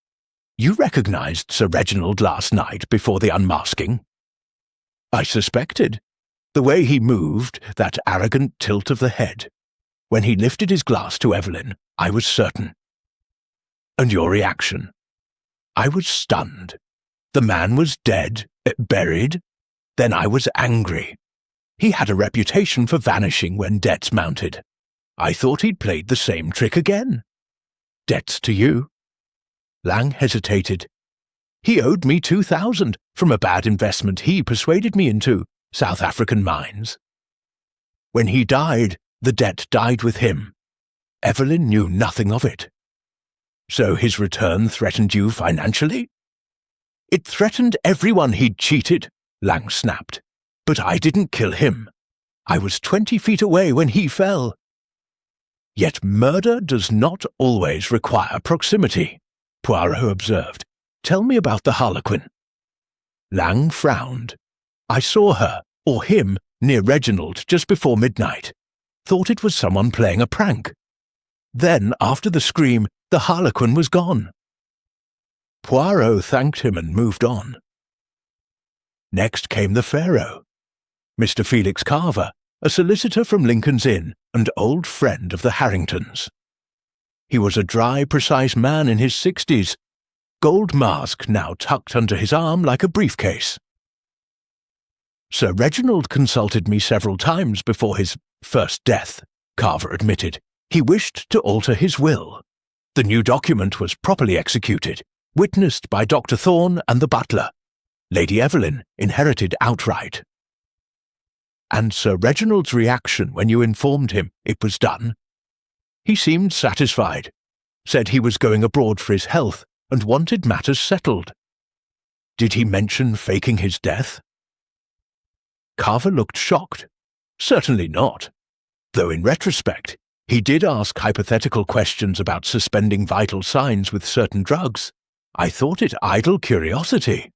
"You recognized Sir Reginald last night before the unmasking?" "I suspected. The way he moved, that arrogant tilt of the head. When he lifted his glass to Evelyn, I was certain." "And your reaction?" "I was stunned. The man was dead, buried. Then I was angry. He had a reputation for vanishing when debts mounted. I thought he'd played the same trick again." "Debts to you?" Lang hesitated. He owed me 2,000 from a bad investment he persuaded me into, South African mines. When he died, the debt died with him. Evelyn knew nothing of it. So his return threatened you financially? It threatened everyone he'd cheated, Lang snapped. But I didn't kill him. I was 20 feet away when he fell. Yet murder does not always require proximity, Poirot observed. Tell me about the Harlequin. Lang frowned. I saw her, or him, near Reginald just before midnight. Thought it was someone playing a prank. Then, after the scream, the Harlequin was gone. Poirot thanked him and moved on. Next came the Pharaoh, Mr. Felix Carver, a solicitor from Lincoln's Inn and old friend of the Harringtons. He was a dry, precise man in his 60s, gold mask now tucked under his arm like a briefcase. Sir Reginald consulted me several times before his first death, Carver admitted. He wished to alter his will. The new document was properly executed, witnessed by Dr. Thorne and the butler. Lady Evelyn inherited outright. And Sir Reginald's reaction when you informed him it was done? He seemed satisfied, said he was going abroad for his health and wanted matters settled. Did he mention faking his death? Carver looked shocked. Certainly not. Though in retrospect, he did ask hypothetical questions about suspending vital signs with certain drugs. I thought it idle curiosity.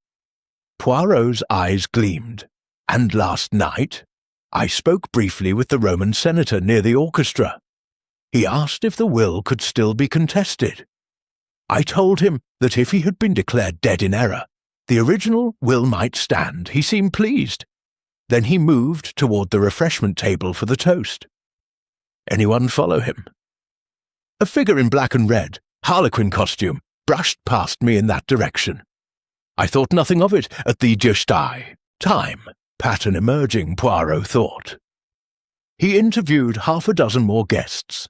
Poirot's eyes gleamed. And last night, I spoke briefly with the Roman senator near the orchestra. He asked if the will could still be contested. I told him that if he had been declared dead in error, the original will might stand. He seemed pleased. Then he moved toward the refreshment table for the toast. Anyone follow him? A figure in black and red, harlequin costume, brushed past me in that direction. I thought nothing of it at the just time. Pattern emerging, Poirot thought. He interviewed half a dozen more guests.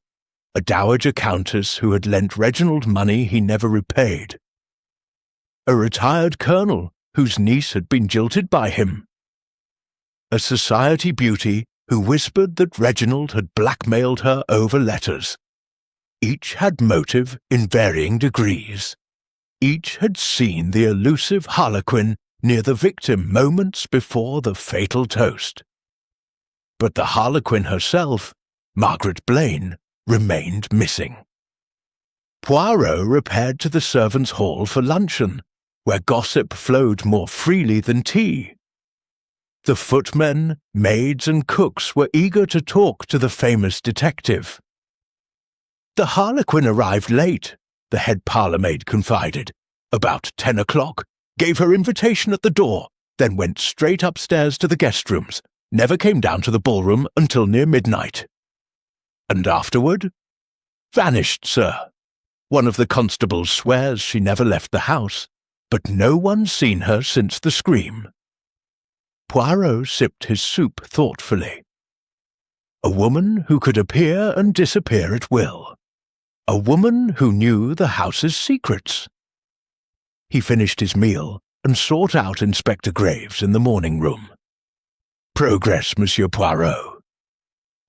A dowager countess who had lent Reginald money he never repaid. A retired colonel whose niece had been jilted by him. A society beauty who whispered that Reginald had blackmailed her over letters. Each had motive in varying degrees. Each had seen the elusive harlequin near the victim moments before the fatal toast. But the harlequin herself, Margaret Blaine, remained missing. Poirot repaired to the servants' hall for luncheon, where gossip flowed more freely than tea. The footmen, maids, and cooks were eager to talk to the famous detective. The harlequin arrived late, the head parlour-maid confided. About 10 o'clock, gave her invitation at the door, then went straight upstairs to the guest rooms, never came down to the ballroom until near midnight. And afterward? Vanished, sir. One of the constables swears she never left the house, but no one's seen her since the scream. Poirot sipped his soup thoughtfully. A woman who could appear and disappear at will. A woman who knew the house's secrets. He finished his meal and sought out Inspector Graves in the morning room. Progress, Monsieur Poirot.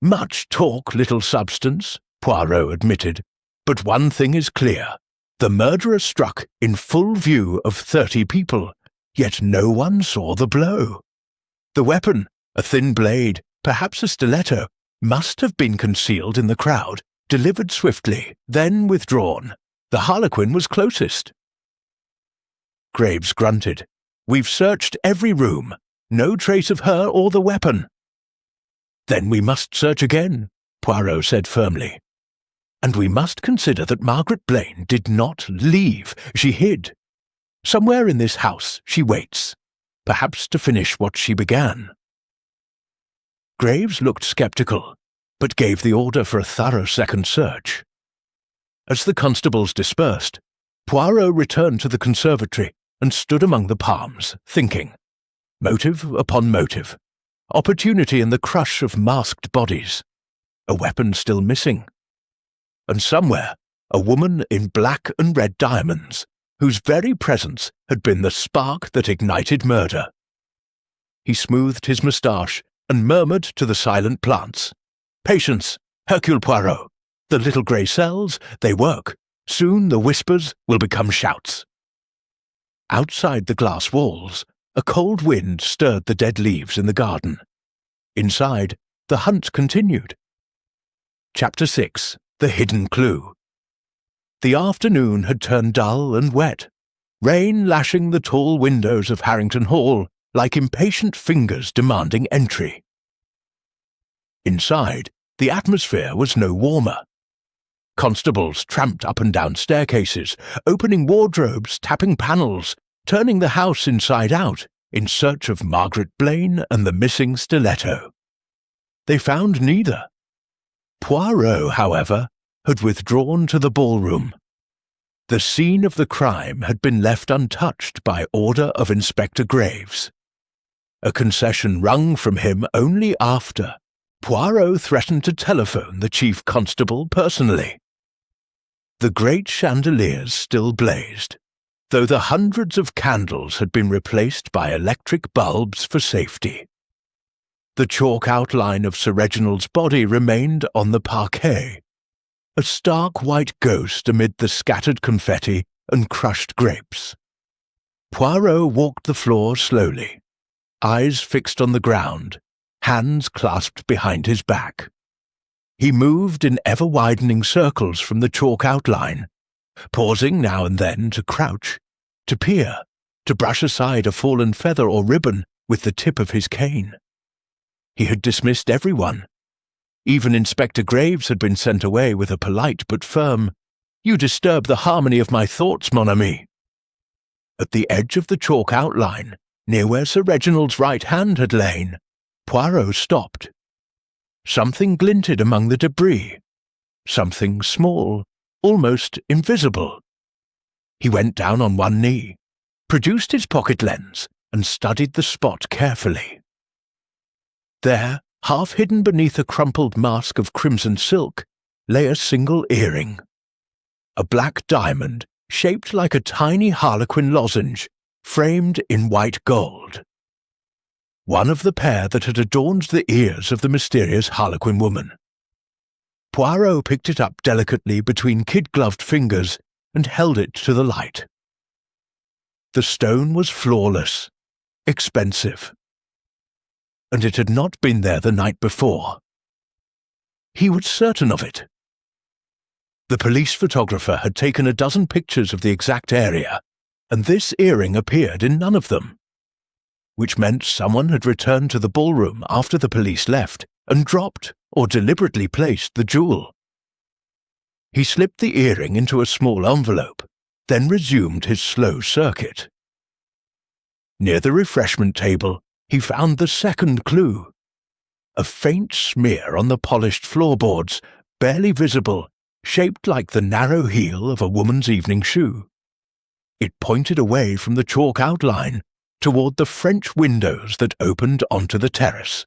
Much talk, little substance, Poirot admitted, but one thing is clear. The murderer struck in full view of 30 people, yet no one saw the blow. The weapon, a thin blade, perhaps a stiletto, must have been concealed in the crowd, delivered swiftly, then withdrawn. The harlequin was closest. Graves grunted. We've searched every room. No trace of her or the weapon. Then we must search again, Poirot said firmly. And we must consider that Margaret Blaine did not leave. She hid. Somewhere in this house she waits, perhaps to finish what she began. Graves looked sceptical, but gave the order for a thorough second search. As the constables dispersed, Poirot returned to the conservatory and stood among the palms, thinking. Motive upon motive. Opportunity in the crush of masked bodies. A weapon still missing. And somewhere, a woman in black and red diamonds, whose very presence had been the spark that ignited murder. He smoothed his moustache and murmured to the silent plants, "Patience, Hercule Poirot. The little grey cells, they work. Soon the whispers will become shouts." Outside the glass walls, a cold wind stirred the dead leaves in the garden. Inside, the hunt continued. Chapter 6. The Hidden Clue. The afternoon had turned dull and wet, rain lashing the tall windows of Harrington Hall like impatient fingers demanding entry. Inside, the atmosphere was no warmer. Constables tramped up and down staircases, opening wardrobes, tapping panels, turning the house inside out in search of Margaret Blaine and the missing stiletto. They found neither. Poirot, however, had withdrawn to the ballroom. The scene of the crime had been left untouched by order of Inspector Graves. A concession wrung from him only after Poirot threatened to telephone the chief constable personally. The great chandeliers still blazed, though the hundreds of candles had been replaced by electric bulbs for safety. The chalk outline of Sir Reginald's body remained on the parquet, a stark white ghost amid the scattered confetti and crushed grapes. Poirot walked the floor slowly, eyes fixed on the ground, hands clasped behind his back. He moved in ever-widening circles from the chalk outline, pausing now and then to crouch, to peer, to brush aside a fallen feather or ribbon with the tip of his cane. He had dismissed everyone. Even Inspector Graves had been sent away with a polite but firm, "You disturb the harmony of my thoughts, mon ami." At the edge of the chalk outline, near where Sir Reginald's right hand had lain, Poirot stopped. Something glinted among the debris, something small, almost invisible. He went down on one knee, produced his pocket lens, and studied the spot carefully. There, half hidden beneath a crumpled mask of crimson silk, lay a single earring. A black diamond, shaped like a tiny harlequin lozenge, framed in white gold. One of the pair that had adorned the ears of the mysterious harlequin woman. Poirot picked it up delicately between kid-gloved fingers and held it to the light. The stone was flawless, expensive, and it had not been there the night before. He was certain of it. The police photographer had taken a dozen pictures of the exact area, and this earring appeared in none of them, which meant someone had returned to the ballroom after the police left and dropped or deliberately placed the jewel. He slipped the earring into a small envelope, then resumed his slow circuit. Near the refreshment table, he found the second clue. A faint smear on the polished floorboards, barely visible, shaped like the narrow heel of a woman's evening shoe. It pointed away from the chalk outline, toward the French windows that opened onto the terrace.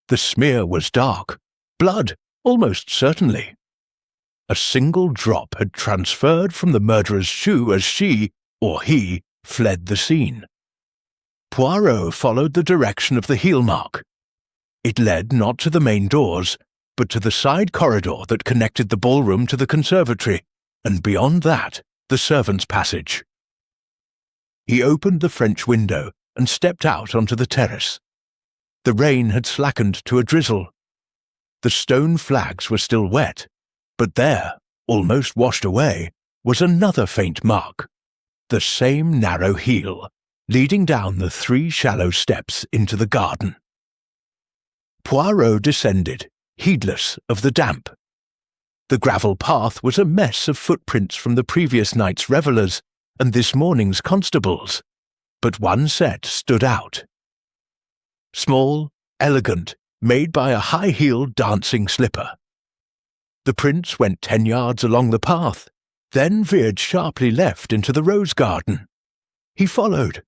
The smear was dark, blood, almost certainly. A single drop had transferred from the murderer's shoe as she, or he, fled the scene. Poirot followed the direction of the heel mark. It led not to the main doors, but to the side corridor that connected the ballroom to the conservatory, and beyond that, the servants' passage. He opened the French window and stepped out onto the terrace. The rain had slackened to a drizzle. The stone flags were still wet, but there, almost washed away, was another faint mark, the same narrow heel, leading down the 3 shallow steps into the garden. Poirot descended, heedless of the damp. The gravel path was a mess of footprints from the previous night's revellers and this morning's constables, but one set stood out. Small, elegant, made by a high-heeled dancing slipper. The prints went 10 yards along the path, then veered sharply left into the rose garden. He followed.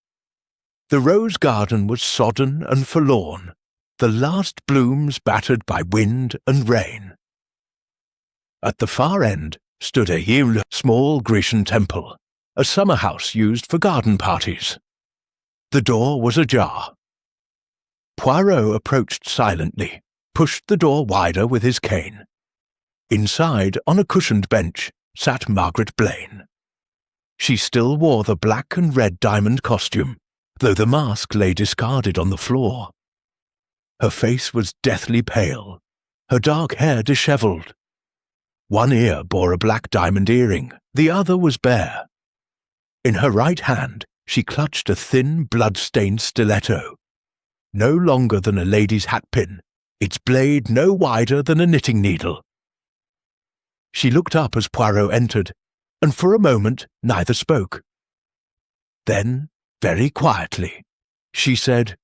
The rose garden was sodden and forlorn, the last blooms battered by wind and rain. At the far end stood a small Grecian temple, a summer house used for garden parties. The door was ajar. Poirot approached silently, pushed the door wider with his cane. Inside, on a cushioned bench, sat Margaret Blaine. She still wore the black and red diamond costume, though the mask lay discarded on the floor. Her face was deathly pale, her dark hair dishevelled. One ear bore a black diamond earring, the other was bare. In her right hand she clutched a thin, blood-stained stiletto. No longer than a lady's hatpin, its blade no wider than a knitting needle. She looked up as Poirot entered, and for a moment neither spoke. Then, very quietly, she said,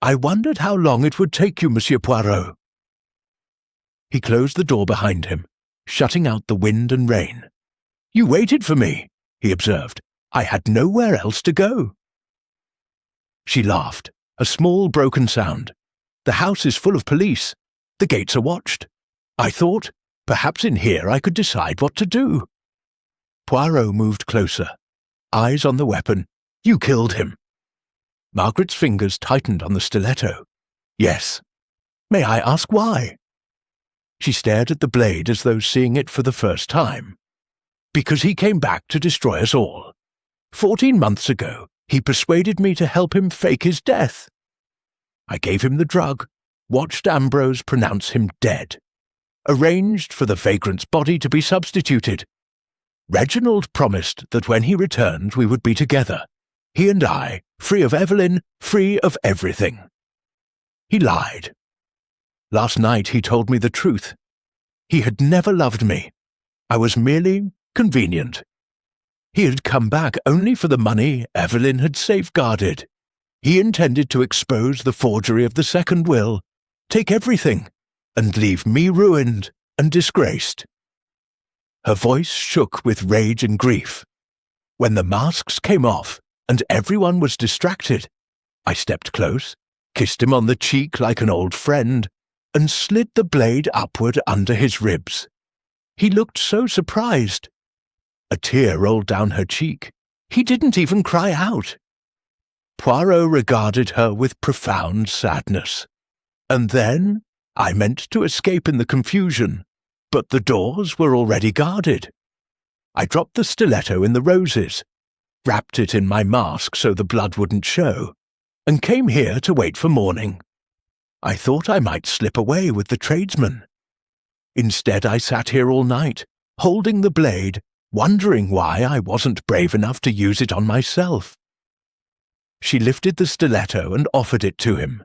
"I wondered how long it would take you, Monsieur Poirot." He closed the door behind him, shutting out the wind and rain. "You waited for me," he observed. "I had nowhere else to go." She laughed, a small broken sound. "The house is full of police. The gates are watched. I thought, perhaps in here I could decide what to do." Poirot moved closer, eyes on the weapon. "You killed him." Margaret's fingers tightened on the stiletto. "Yes." "May I ask why?" She stared at the blade as though seeing it for the first time. "Because he came back to destroy us all. 14 months ago, he persuaded me to help him fake his death. I gave him the drug, watched Ambrose pronounce him dead, arranged for the vagrant's body to be substituted. Reginald promised that when he returned we would be together, he and I, free of Evelyn, free of everything. He lied. Last night he told me the truth. He had never loved me. I was merely convenient. He had come back only for the money Evelyn had safeguarded. He intended to expose the forgery of the second will, take everything, and leave me ruined and disgraced." Her voice shook with rage and grief. "When the masks came off and everyone was distracted, I stepped close, kissed him on the cheek like an old friend, and slid the blade upward under his ribs. He looked so surprised. A tear rolled down her cheek. He didn't even cry out." Poirot regarded her with profound sadness. "And then I meant to escape in the confusion, but the doors were already guarded. I dropped the stiletto in the roses, wrapped it in my mask so the blood wouldn't show, and came here to wait for morning. I thought I might slip away with the tradesman. Instead I sat here all night, holding the blade, wondering why I wasn't brave enough to use it on myself." She lifted the stiletto and offered it to him,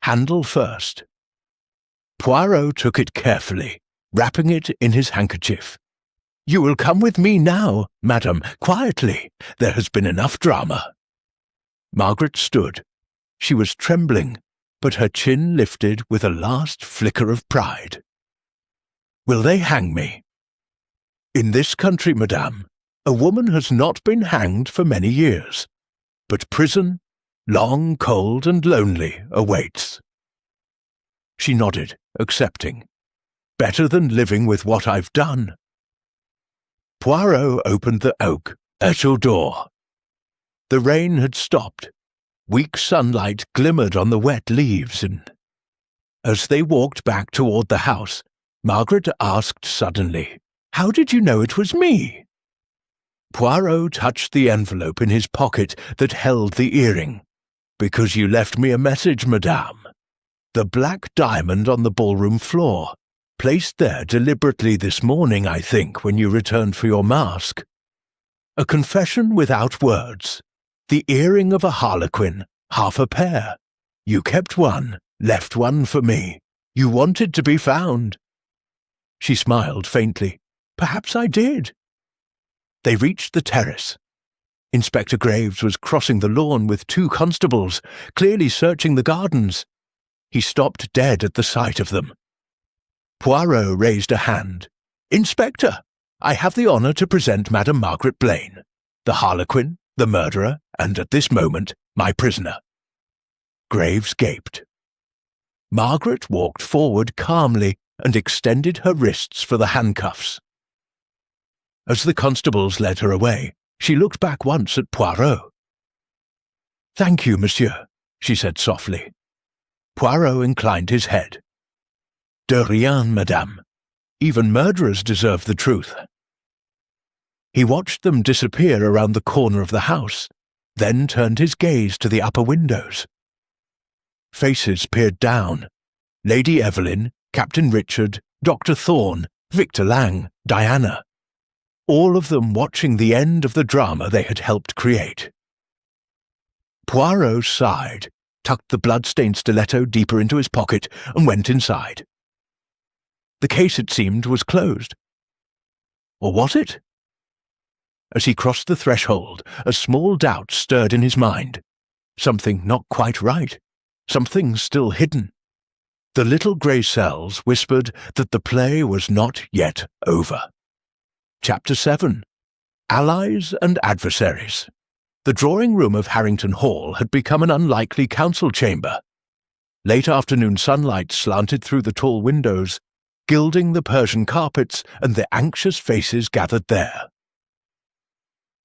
handle first. Poirot took it carefully, wrapping it in his handkerchief. "You will come with me now, madam, quietly. There has been enough drama." Margaret stood. She was trembling, but her chin lifted with a last flicker of pride. "Will they hang me?" "In this country, madame, a woman has not been hanged for many years, but prison, long, cold, and lonely, awaits." She nodded, accepting. "Better than living with what I've done." Poirot opened the oak at your door. The rain had stopped. Weak sunlight glimmered on the wet leaves, and as they walked back toward the house, Margaret asked suddenly, "How did you know it was me?" Poirot touched the envelope in his pocket that held the earring. "Because you left me a message, madame. The black diamond on the ballroom floor, placed there deliberately this morning, I think, when you returned for your mask. A confession without words. The earring of a harlequin, half a pair. You kept one, left one for me. You wanted to be found." She smiled faintly. "Perhaps I did." They reached the terrace. Inspector Graves was crossing the lawn with 2 constables, clearly searching the gardens. He stopped dead at the sight of them. Poirot raised a hand. "Inspector, I have the honour to present Madame Margaret Blaine, the harlequin, the murderer, and at this moment, my prisoner." Graves gaped. Margaret walked forward calmly and extended her wrists for the handcuffs. As the constables led her away, She looked back once at Poirot. "Thank you, monsieur," she said softly. Poirot inclined his head. "De rien, madame. Even murderers deserve the truth." He watched them disappear around the corner of the house, then turned his gaze to the upper windows. Faces peered down. Lady Evelyn, Captain Richard, Dr. Thorne, Victor Lang, Diana. All of them watching the end of the drama they had helped create. Poirot sighed, tucked the blood-stained stiletto deeper into his pocket, and went inside. The case, it seemed, was closed. Or was it? As he crossed the threshold, a small doubt stirred in his mind. Something not quite right. Something still hidden. The little grey cells whispered that the play was not yet over. Chapter 7. Allies and Adversaries. The drawing-room of Harrington Hall had become an unlikely council chamber. Late afternoon sunlight slanted through the tall windows, gilding the Persian carpets and the anxious faces gathered there.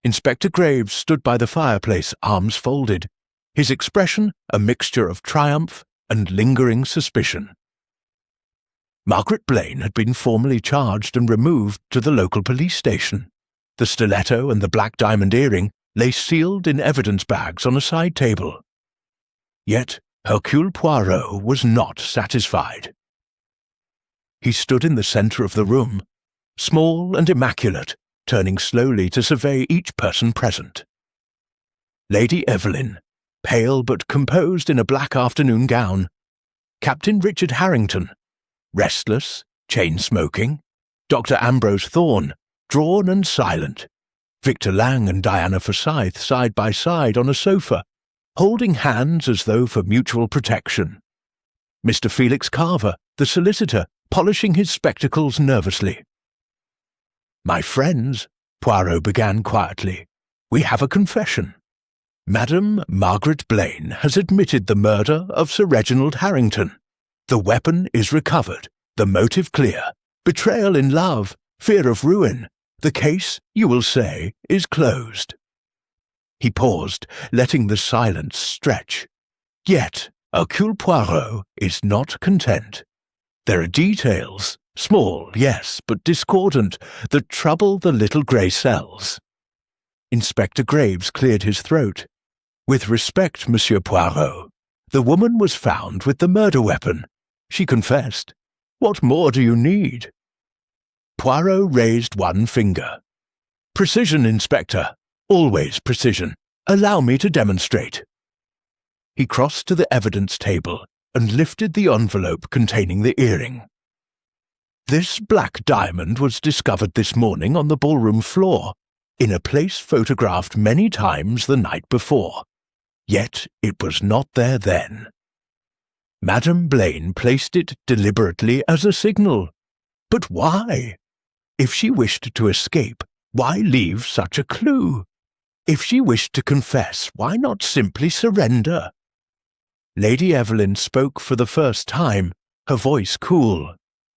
Inspector Graves stood by the fireplace, arms folded, his expression a mixture of triumph and lingering suspicion. Margaret Blaine had been formally charged and removed to the local police station. The stiletto and the black diamond earring lay sealed in evidence bags on a side table. Yet Hercule Poirot was not satisfied. He stood in the centre of the room, small and immaculate, turning slowly to survey each person present. Lady Evelyn, pale but composed in a black afternoon gown. Captain Richard Harrington, restless, chain-smoking. Dr. Ambrose Thorne, drawn and silent. Victor Lang and Diana Forsyth side by side on a sofa, holding hands as though for mutual protection. Mr. Felix Carver, the solicitor, polishing his spectacles nervously. "My friends," Poirot began quietly, "we have a confession. Madame Margaret Blaine has admitted the murder of Sir Reginald Harrington. The weapon is recovered, the motive clear, betrayal in love, fear of ruin. The case, you will say, is closed." He paused, letting the silence stretch. Yet Hercule Poirot is not content. There are details, small, yes, but discordant, that trouble the little grey cells. Inspector Graves cleared his throat. "With respect, Monsieur Poirot, the woman was found with the murder weapon. She confessed. What more do you need?" Poirot raised one finger. "Precision, Inspector. Always precision. Allow me to demonstrate." He crossed to the evidence table and lifted the envelope containing the earring. "This black diamond was discovered this morning on the ballroom floor, in a place photographed many times the night before. Yet it was not there then. Madame Blaine placed it deliberately as a signal. But why? If she wished to escape, why leave such a clue? If she wished to confess, why not simply surrender?" Lady Evelyn spoke for the first time, her voice cool.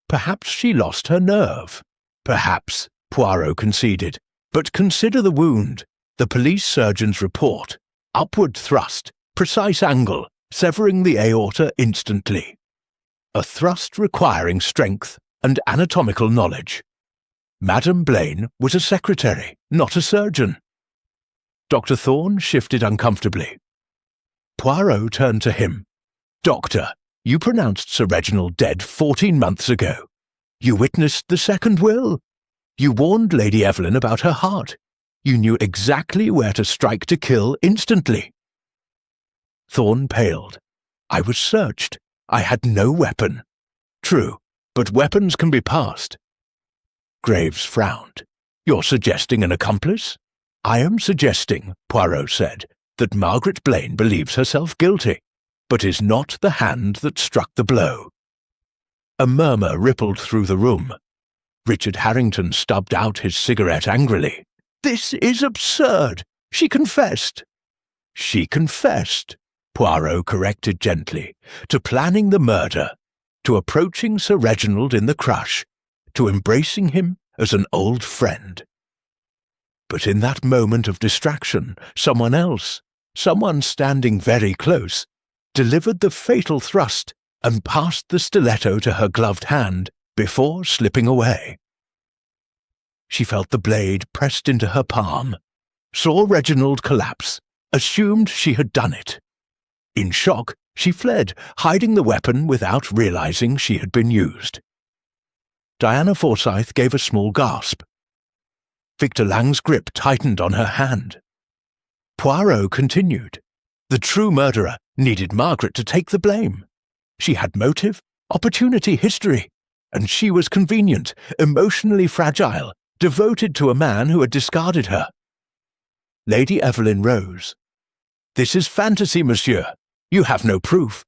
Perhaps she lost her nerve. Perhaps, Poirot conceded. But consider the wound, the police surgeon's report. Upward thrust, precise angle, severing the aorta instantly. A thrust requiring strength and anatomical knowledge. Madame Blaine was a secretary, not a surgeon. Dr. Thorne shifted uncomfortably. Poirot turned to him. "Doctor, you pronounced Sir Reginald dead 14 months ago. You witnessed the second will. You warned Lady Evelyn about her heart. You knew exactly where to strike to kill instantly." Thorne paled. "I was searched. I had no weapon." "True, but weapons can be passed." Graves frowned. "You're suggesting an accomplice?" "I am suggesting," Poirot said, "that Margaret Blaine believes herself guilty, but is not the hand that struck the blow." A murmur rippled through the room. Richard Harrington stubbed out his cigarette angrily. "This is absurd! She confessed!" "She confessed," Poirot corrected gently, "to planning the murder, to approaching Sir Reginald in the crush, to embracing him as an old friend." But in that moment of distraction, someone else, someone standing very close, delivered the fatal thrust and passed the stiletto to her gloved hand before slipping away. She felt the blade pressed into her palm, saw Reginald collapse, assumed she had done it. In shock, she fled, hiding the weapon without realizing she had been used. Diana Forsyth gave a small gasp. Victor Lang's grip tightened on her hand. Poirot continued. The true murderer needed Margaret to take the blame. She had motive, opportunity, history, and she was convenient, emotionally fragile, devoted to a man who had discarded her. Lady Evelyn rose. "This is fantasy, monsieur. You have no proof."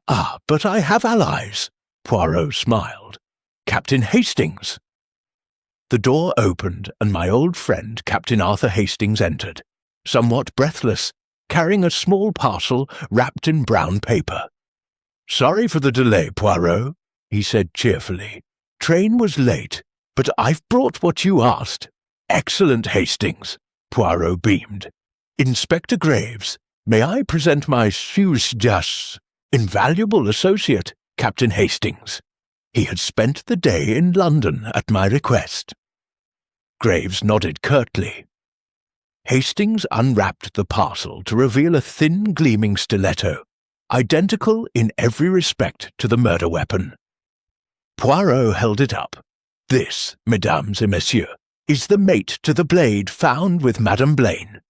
"Ah, but I have allies," Poirot smiled. "Captain Hastings." The door opened, and my old friend Captain Arthur Hastings entered, somewhat breathless, carrying a small parcel wrapped in brown paper. "Sorry for the delay, Poirot," he said cheerfully. "Train was late, but I've brought what you asked." "Excellent, Hastings," Poirot beamed. "Inspector Graves, may I present my invaluable associate, Captain Hastings. He had spent the day in London at my request." Graves nodded curtly. Hastings unwrapped the parcel to reveal a thin, gleaming stiletto, identical in every respect to the murder weapon. Poirot held it up. "This, mesdames et messieurs, is the mate to the blade found with Madame Blaine.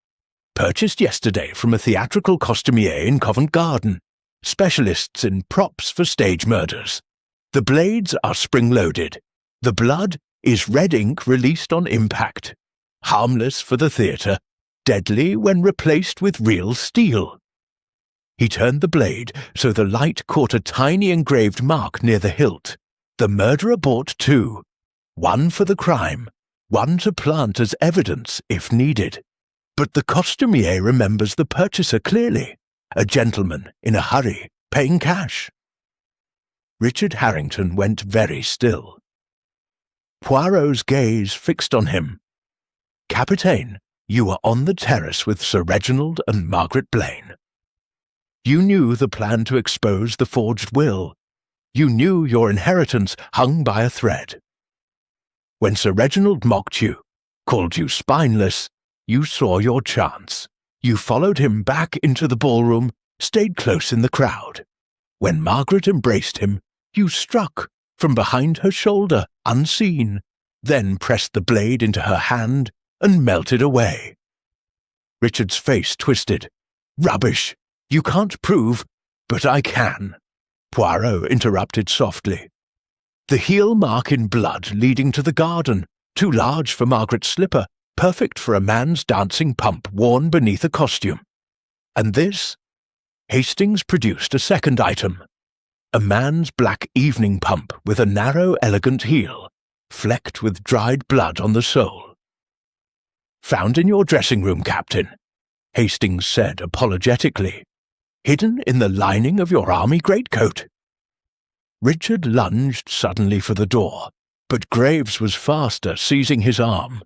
Purchased yesterday from a theatrical costumier in Covent Garden, specialists in props for stage murders. The blades are spring-loaded. The blood is red ink released on impact. Harmless for the theatre, deadly when replaced with real steel." He turned the blade so the light caught a tiny engraved mark near the hilt. The murderer bought two, one for the crime, one to plant as evidence if needed. But the costumier remembers the purchaser clearly, a gentleman in a hurry, paying cash. Richard Harrington went very still. Poirot's gaze fixed on him. "Capitaine, you were on the terrace with Sir Reginald and Margaret Blaine. You knew the plan to expose the forged will. You knew your inheritance hung by a thread. When Sir Reginald mocked you, called you spineless, you saw your chance. You followed him back into the ballroom, stayed close in the crowd. When Margaret embraced him, you struck from behind her shoulder, unseen, then pressed the blade into her hand and melted away." Richard's face twisted. "Rubbish! You can't prove—" "But I can," Poirot interrupted softly. "The heel mark in blood leading to the garden, too large for Margaret's slipper, perfect for a man's dancing pump worn beneath a costume. And this?" Hastings produced a second item. A man's black evening pump with a narrow, elegant heel, flecked with dried blood on the sole. "Found in your dressing room, Captain," Hastings said apologetically. "Hidden in the lining of your army greatcoat." Richard lunged suddenly for the door, but Graves was faster, seizing his arm.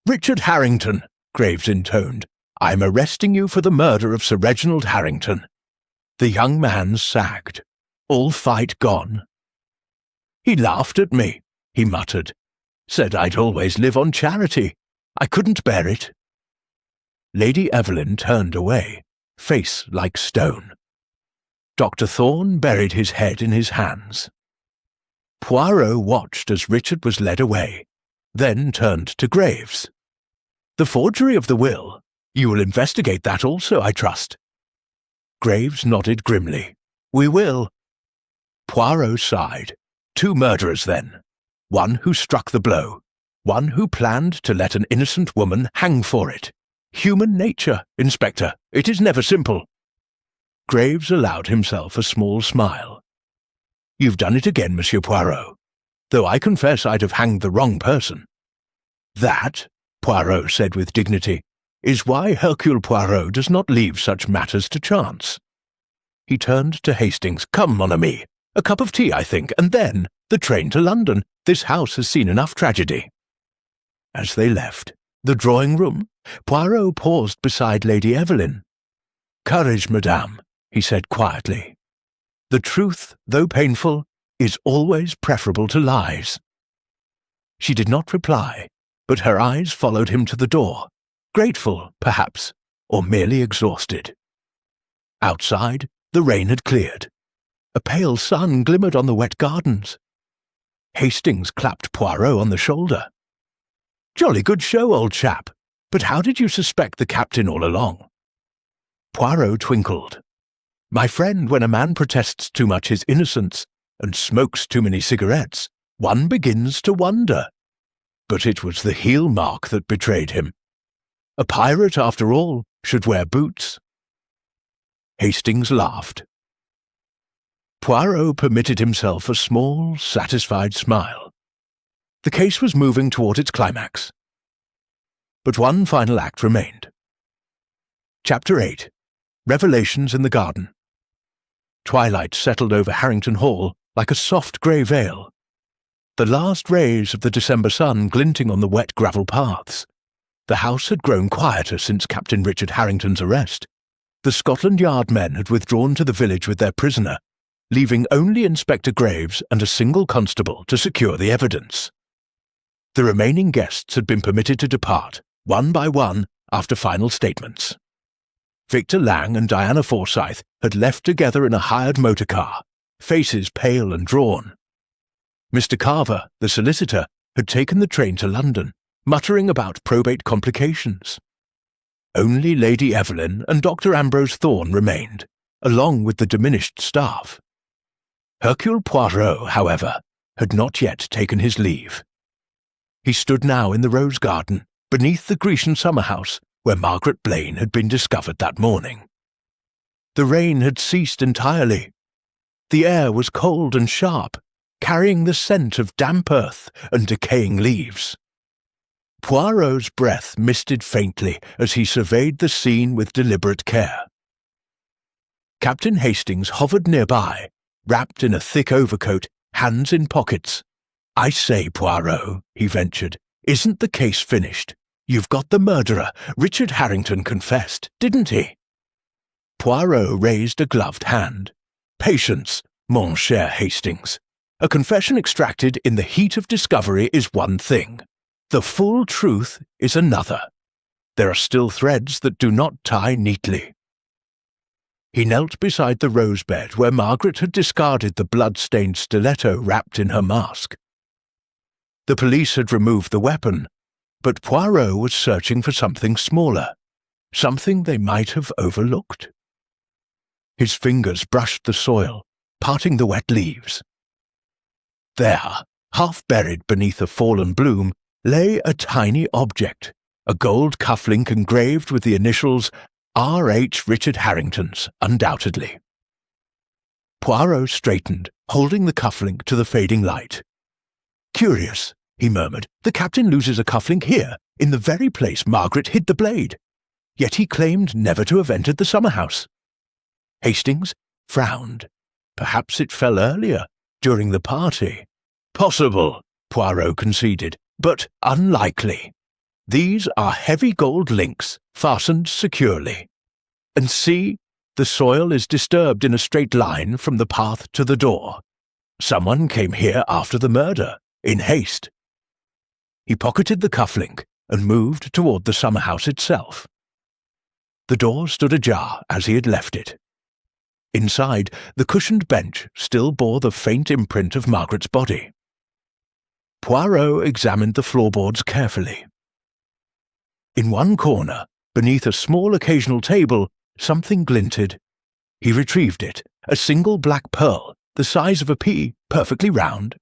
"Richard Harrington," Graves intoned, "I'm arresting you for the murder of Sir Reginald Harrington." The young man sagged. All fight gone. "He laughed at me," he muttered. "Said I'd always live on charity. I couldn't bear it." Lady Evelyn turned away, face like stone. Dr. Thorne buried his head in his hands. Poirot watched as Richard was led away, then turned to Graves. "The forgery of the will. You will investigate that also, I trust." Graves nodded grimly. "We will." Poirot sighed. "Two murderers, then. One who struck the blow. One who planned to let an innocent woman hang for it. Human nature, Inspector. It is never simple." Graves allowed himself a small smile. "You've done it again, Monsieur Poirot. Though I confess I'd have hanged the wrong person." "That," Poirot said with dignity, "is why Hercule Poirot does not leave such matters to chance." He turned to Hastings. "Come, mon ami. A cup of tea, I think, and then the train to London. This house has seen enough tragedy." As they left, The drawing-room? Poirot paused beside Lady Evelyn. "Courage, madame," he said quietly. "The truth, though painful, is always preferable to lies." She did not reply, but her eyes followed him to the door, grateful, perhaps, or merely exhausted. Outside, the rain had cleared. A pale sun glimmered on the wet gardens. Hastings clapped Poirot on the shoulder. "Jolly good show, old chap, but how did you suspect the captain all along?" Poirot twinkled. "My friend, when a man protests too much his innocence and smokes too many cigarettes, one begins to wonder. But it was the heel mark that betrayed him. A pirate, after all, should wear boots." Hastings laughed. Poirot permitted himself a small, satisfied smile. The case was moving toward its climax. But one final act remained. Chapter 8. Revelations in the Garden. Twilight settled over Harrington Hall like a soft grey veil, the last rays of the December sun glinting on the wet gravel paths. The house had grown quieter since Captain Richard Harrington's arrest. The Scotland Yard men had withdrawn to the village with their prisoner, leaving only Inspector Graves and a single constable to secure the evidence. The remaining guests had been permitted to depart, one by one, after final statements. Victor Lang and Diana Forsyth had left together in a hired motor car, faces pale and drawn. Mr. Carver, the solicitor, had taken the train to London, muttering about probate complications. Only Lady Evelyn and Dr. Ambrose Thorne remained, along with the diminished staff. Hercule Poirot, however, had not yet taken his leave. He stood now in the rose garden, beneath the Grecian summer-house, where Margaret Blaine had been discovered that morning. The rain had ceased entirely. The air was cold and sharp, carrying the scent of damp earth and decaying leaves. Poirot's breath misted faintly as he surveyed the scene with deliberate care. Captain Hastings hovered nearby, wrapped in a thick overcoat, hands in pockets. "I say, Poirot," he ventured, "isn't the case finished? You've got the murderer. Richard Harrington confessed, didn't he?" Poirot raised a gloved hand. "Patience, mon cher Hastings. A confession extracted in the heat of discovery is one thing. The full truth is another. There are still threads that do not tie neatly." He knelt beside the rose bed where Margaret had discarded the blood-stained stiletto wrapped in her mask. The police had removed the weapon, but Poirot was searching for something smaller, something they might have overlooked. His fingers brushed the soil, parting the wet leaves. There, half buried beneath a fallen bloom, lay a tiny object, a gold cufflink engraved with the initials R.H. Richard Harrington's, undoubtedly. Poirot straightened, holding the cufflink to the fading light. "Curious," he murmured. "The captain loses a cufflink here, in the very place Margaret hid the blade. Yet he claimed never to have entered the summer-house." Hastings frowned. Perhaps it fell earlier, during the party. "Possible," Poirot conceded, "but unlikely. These are heavy gold links, fastened securely. And see, the soil is disturbed in a straight line from the path to the door. Someone came here after the murder, in haste." He pocketed the cufflink and moved toward the summer-house itself. The door stood ajar as he had left it. Inside, the cushioned bench still bore the faint imprint of Margaret's body. Poirot examined the floorboards carefully. In one corner, beneath a small occasional table, something glinted. He retrieved it, a single black pearl, the size of a pea, perfectly round.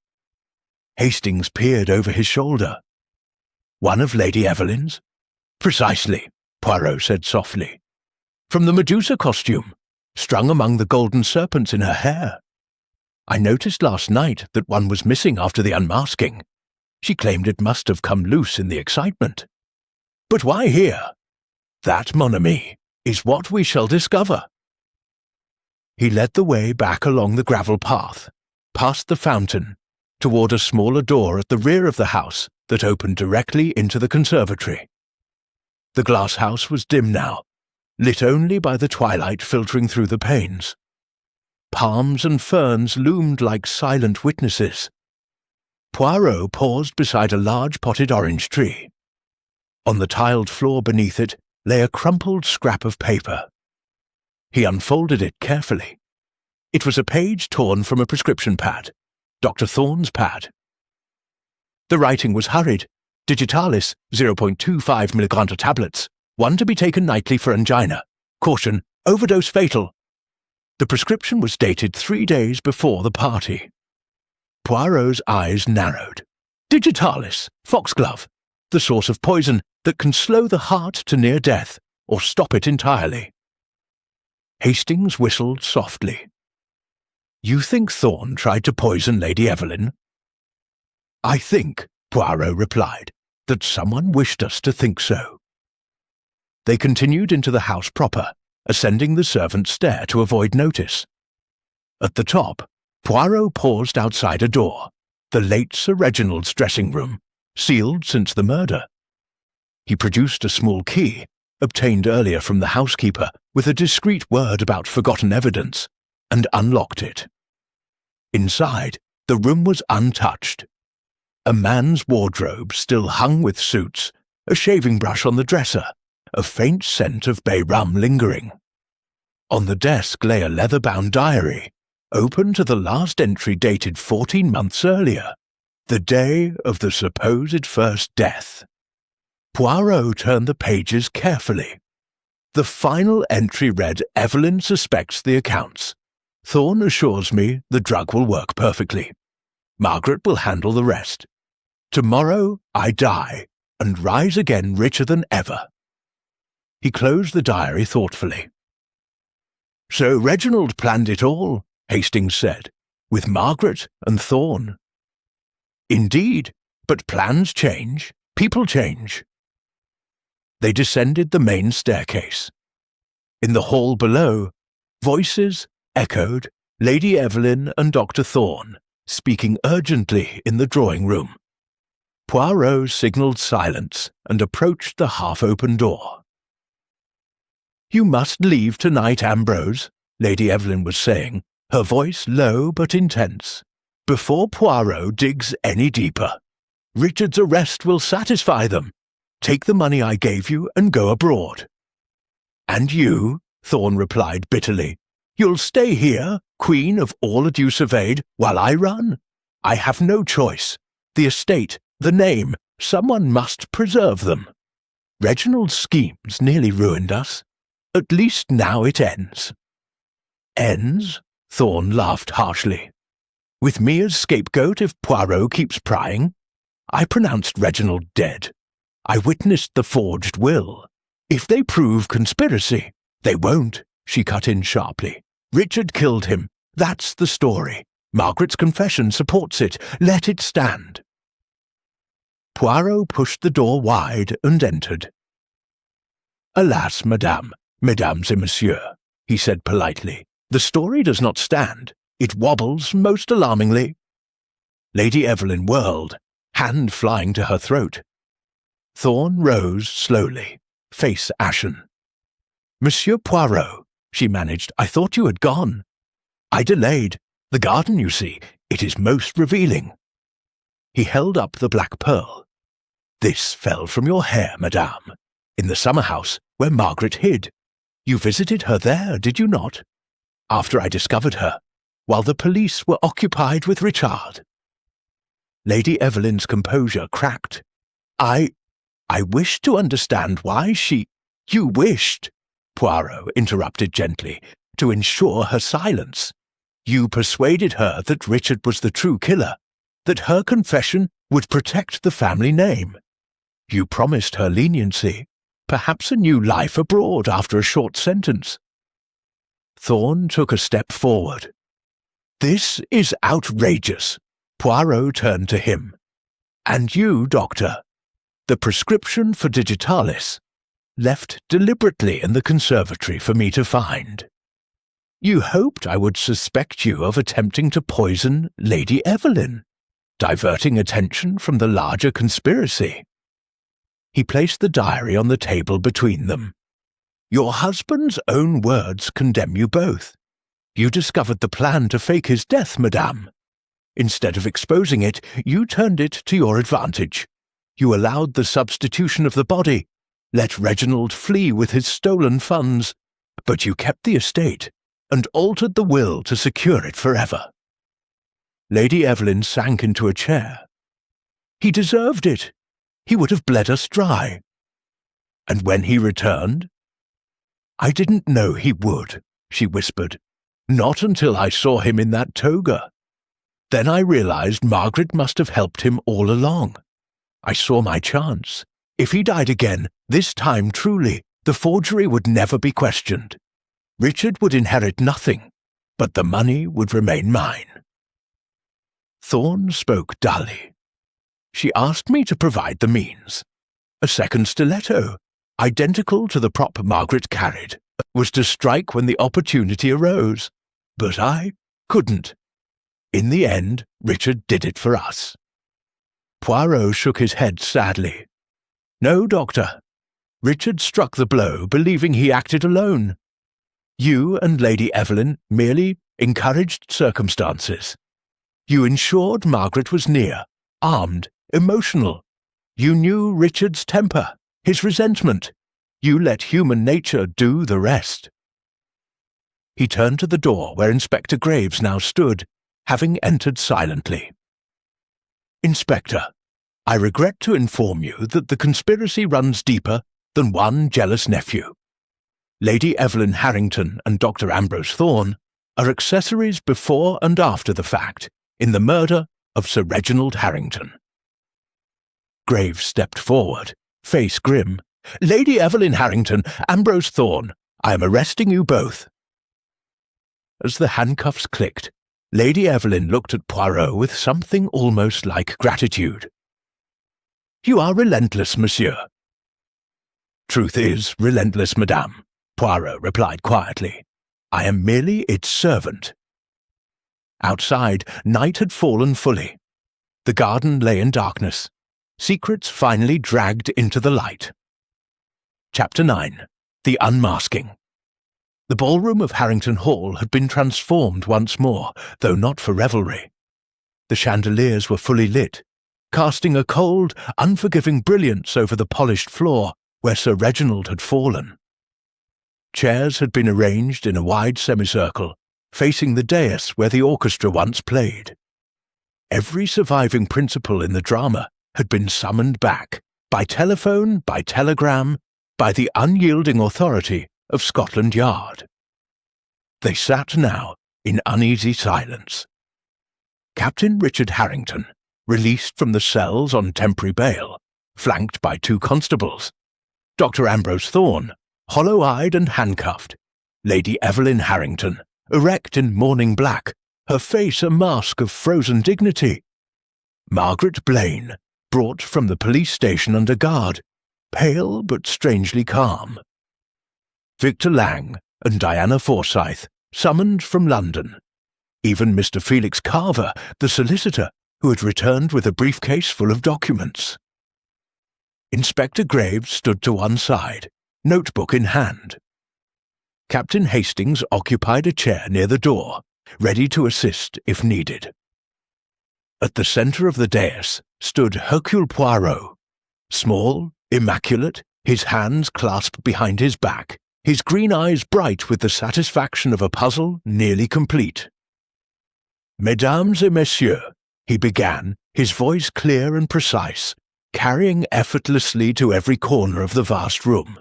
Hastings peered over his shoulder. "One of Lady Evelyn's?" "Precisely," Poirot said softly. "From the Medusa costume, strung among the golden serpents in her hair. I noticed last night that one was missing after the unmasking. She claimed it must have come loose in the excitement. But why here? That, mon ami, is what we shall discover." He led the way back along the gravel path, past the fountain, toward a smaller door at the rear of the house that opened directly into the conservatory. The glass house was dim now, lit only by the twilight filtering through the panes. Palms and ferns loomed like silent witnesses. Poirot paused beside a large potted orange tree. On the tiled floor beneath it lay a crumpled scrap of paper. He unfolded it carefully. It was a page torn from a prescription pad, Dr. Thorne's pad. The writing was hurried. Digitalis, 0.25 milligram tablets, one to be taken nightly for angina. Caution, overdose fatal. The prescription was dated 3 days before the party. Poirot's eyes narrowed. Digitalis, foxglove, the source of poison that can slow the heart to near death or stop it entirely. Hastings whistled softly. You think Thorne tried to poison Lady Evelyn? I think, Poirot replied, that someone wished us to think so. They continued into the house proper, ascending the servants' stair to avoid notice. At the top, Poirot paused outside a door, the late Sir Reginald's dressing room, sealed since the murder. He produced a small key, obtained earlier from the housekeeper, with a discreet word about forgotten evidence, and unlocked it. Inside, the room was untouched. A man's wardrobe still hung with suits, a shaving brush on the dresser, a faint scent of bay rum lingering. On the desk lay a leather-bound diary, open to the last entry dated 14 months earlier, the day of the supposed first death. Poirot turned the pages carefully. The final entry read, Evelyn suspects the accounts. Thorne assures me the drug will work perfectly. Margaret will handle the rest. Tomorrow I die, and rise again richer than ever. He closed the diary thoughtfully. So Reginald planned it all, Hastings said, with Margaret and Thorne. Indeed, but plans change, people change. They descended the main staircase. In the hall below, voices echoed, Lady Evelyn and Dr. Thorne, speaking urgently in the drawing-room. Poirot signalled silence and approached the half-open door. You must leave tonight, Ambrose, Lady Evelyn was saying, her voice low but intense, before Poirot digs any deeper. Richard's arrest will satisfy them. Take the money I gave you and go abroad. And you, Thorne replied bitterly, you'll stay here, queen of all that you surveyed, while I run? I have no choice. The estate, the name, someone must preserve them. Reginald's schemes nearly ruined us. At least now it ends. Ends? Thorne laughed harshly. With me as scapegoat if Poirot keeps prying? I pronounced Reginald dead. I witnessed the forged will. If they prove conspiracy, they won't, she cut in sharply. Richard killed him. That's the story. Margaret's confession supports it. Let it stand. Poirot pushed the door wide and entered. Alas, madame, mesdames et messieurs, he said politely, the story does not stand. It wobbles most alarmingly. Lady Evelyn whirled, hand flying to her throat. Thorne rose slowly, face ashen. Monsieur Poirot, she managed, I thought you had gone. I delayed. The garden, you see, it is most revealing. He held up the black pearl. This fell from your hair, madame, in the summer house where Margaret hid. You visited her there, did you not? After I discovered her, while the police were occupied with Richard. Lady Evelyn's composure cracked. I wished to understand why she— You wished, Poirot interrupted gently, to ensure her silence. You persuaded her that Richard was the true killer, that her confession would protect the family name. You promised her leniency, perhaps a new life abroad after a short sentence. Thorne took a step forward. This is outrageous. Poirot turned to him. And you, Doctor, the prescription for digitalis, left deliberately in the conservatory for me to find. You hoped I would suspect you of attempting to poison Lady Evelyn, diverting attention from the larger conspiracy. He placed the diary on the table between them. "Your husband's own words condemn you both. You discovered the plan to fake his death, madame. Instead of exposing it, you turned it to your advantage. You allowed the substitution of the body, let Reginald flee with his stolen funds, but you kept the estate and altered the will to secure it forever." Lady Evelyn sank into a chair. "He deserved it. He would have bled us dry." "And when he returned?" "I didn't know he would," she whispered. "Not until I saw him in that toga. Then I realized Margaret must have helped him all along. I saw my chance. If he died again, this time truly, the forgery would never be questioned. Richard would inherit nothing, but the money would remain mine." Thorne spoke dully. "She asked me to provide the means. A second stiletto, identical to the prop Margaret carried, was to strike when the opportunity arose, but I couldn't. In the end, Richard did it for us." Poirot shook his head sadly. "No, Doctor. Richard struck the blow believing he acted alone. You and Lady Evelyn merely encouraged circumstances. You ensured Margaret was near, armed, emotional. You knew Richard's temper, his resentment. You let human nature do the rest." He turned to the door where Inspector Graves now stood, having entered silently. "Inspector, I regret to inform you that the conspiracy runs deeper than one jealous nephew. Lady Evelyn Harrington and Dr. Ambrose Thorne are accessories before and after the fact in the murder of Sir Reginald Harrington." Graves stepped forward, face grim. "Lady Evelyn Harrington, Ambrose Thorne, I am arresting you both." As the handcuffs clicked, Lady Evelyn looked at Poirot with something almost like gratitude. "You are relentless, monsieur." "Truth is relentless, madame," Poirot replied quietly. "I am merely its servant." Outside, night had fallen fully. The garden lay in darkness. Secrets finally dragged into the light. Chapter 9. The Unmasking. The ballroom of Harrington Hall had been transformed once more, though not for revelry. The chandeliers were fully lit, casting a cold, unforgiving brilliance over the polished floor where Sir Reginald had fallen. Chairs had been arranged in a wide semicircle, facing the dais where the orchestra once played. Every surviving principal in the drama had been summoned back, by telephone, by telegram, by the unyielding authority of Scotland Yard. They sat now in uneasy silence. Captain Richard Harrington, released from the cells on temporary bail, flanked by 2 constables. Dr. Ambrose Thorne, hollow-eyed and handcuffed. Lady Evelyn Harrington, erect in mourning black, her face a mask of frozen dignity. Margaret Blaine, brought from the police station under guard, pale but strangely calm. Victor Lang and Diana Forsyth, summoned from London. Even Mr. Felix Carver, the solicitor, who had returned with a briefcase full of documents. Inspector Graves stood to one side, notebook in hand. Captain Hastings occupied a chair near the door, ready to assist if needed. At the centre of the dais stood Hercule Poirot, small, immaculate, his hands clasped behind his back, his green eyes bright with the satisfaction of a puzzle nearly complete. "Mesdames et messieurs," he began, his voice clear and precise, carrying effortlessly to every corner of the vast room.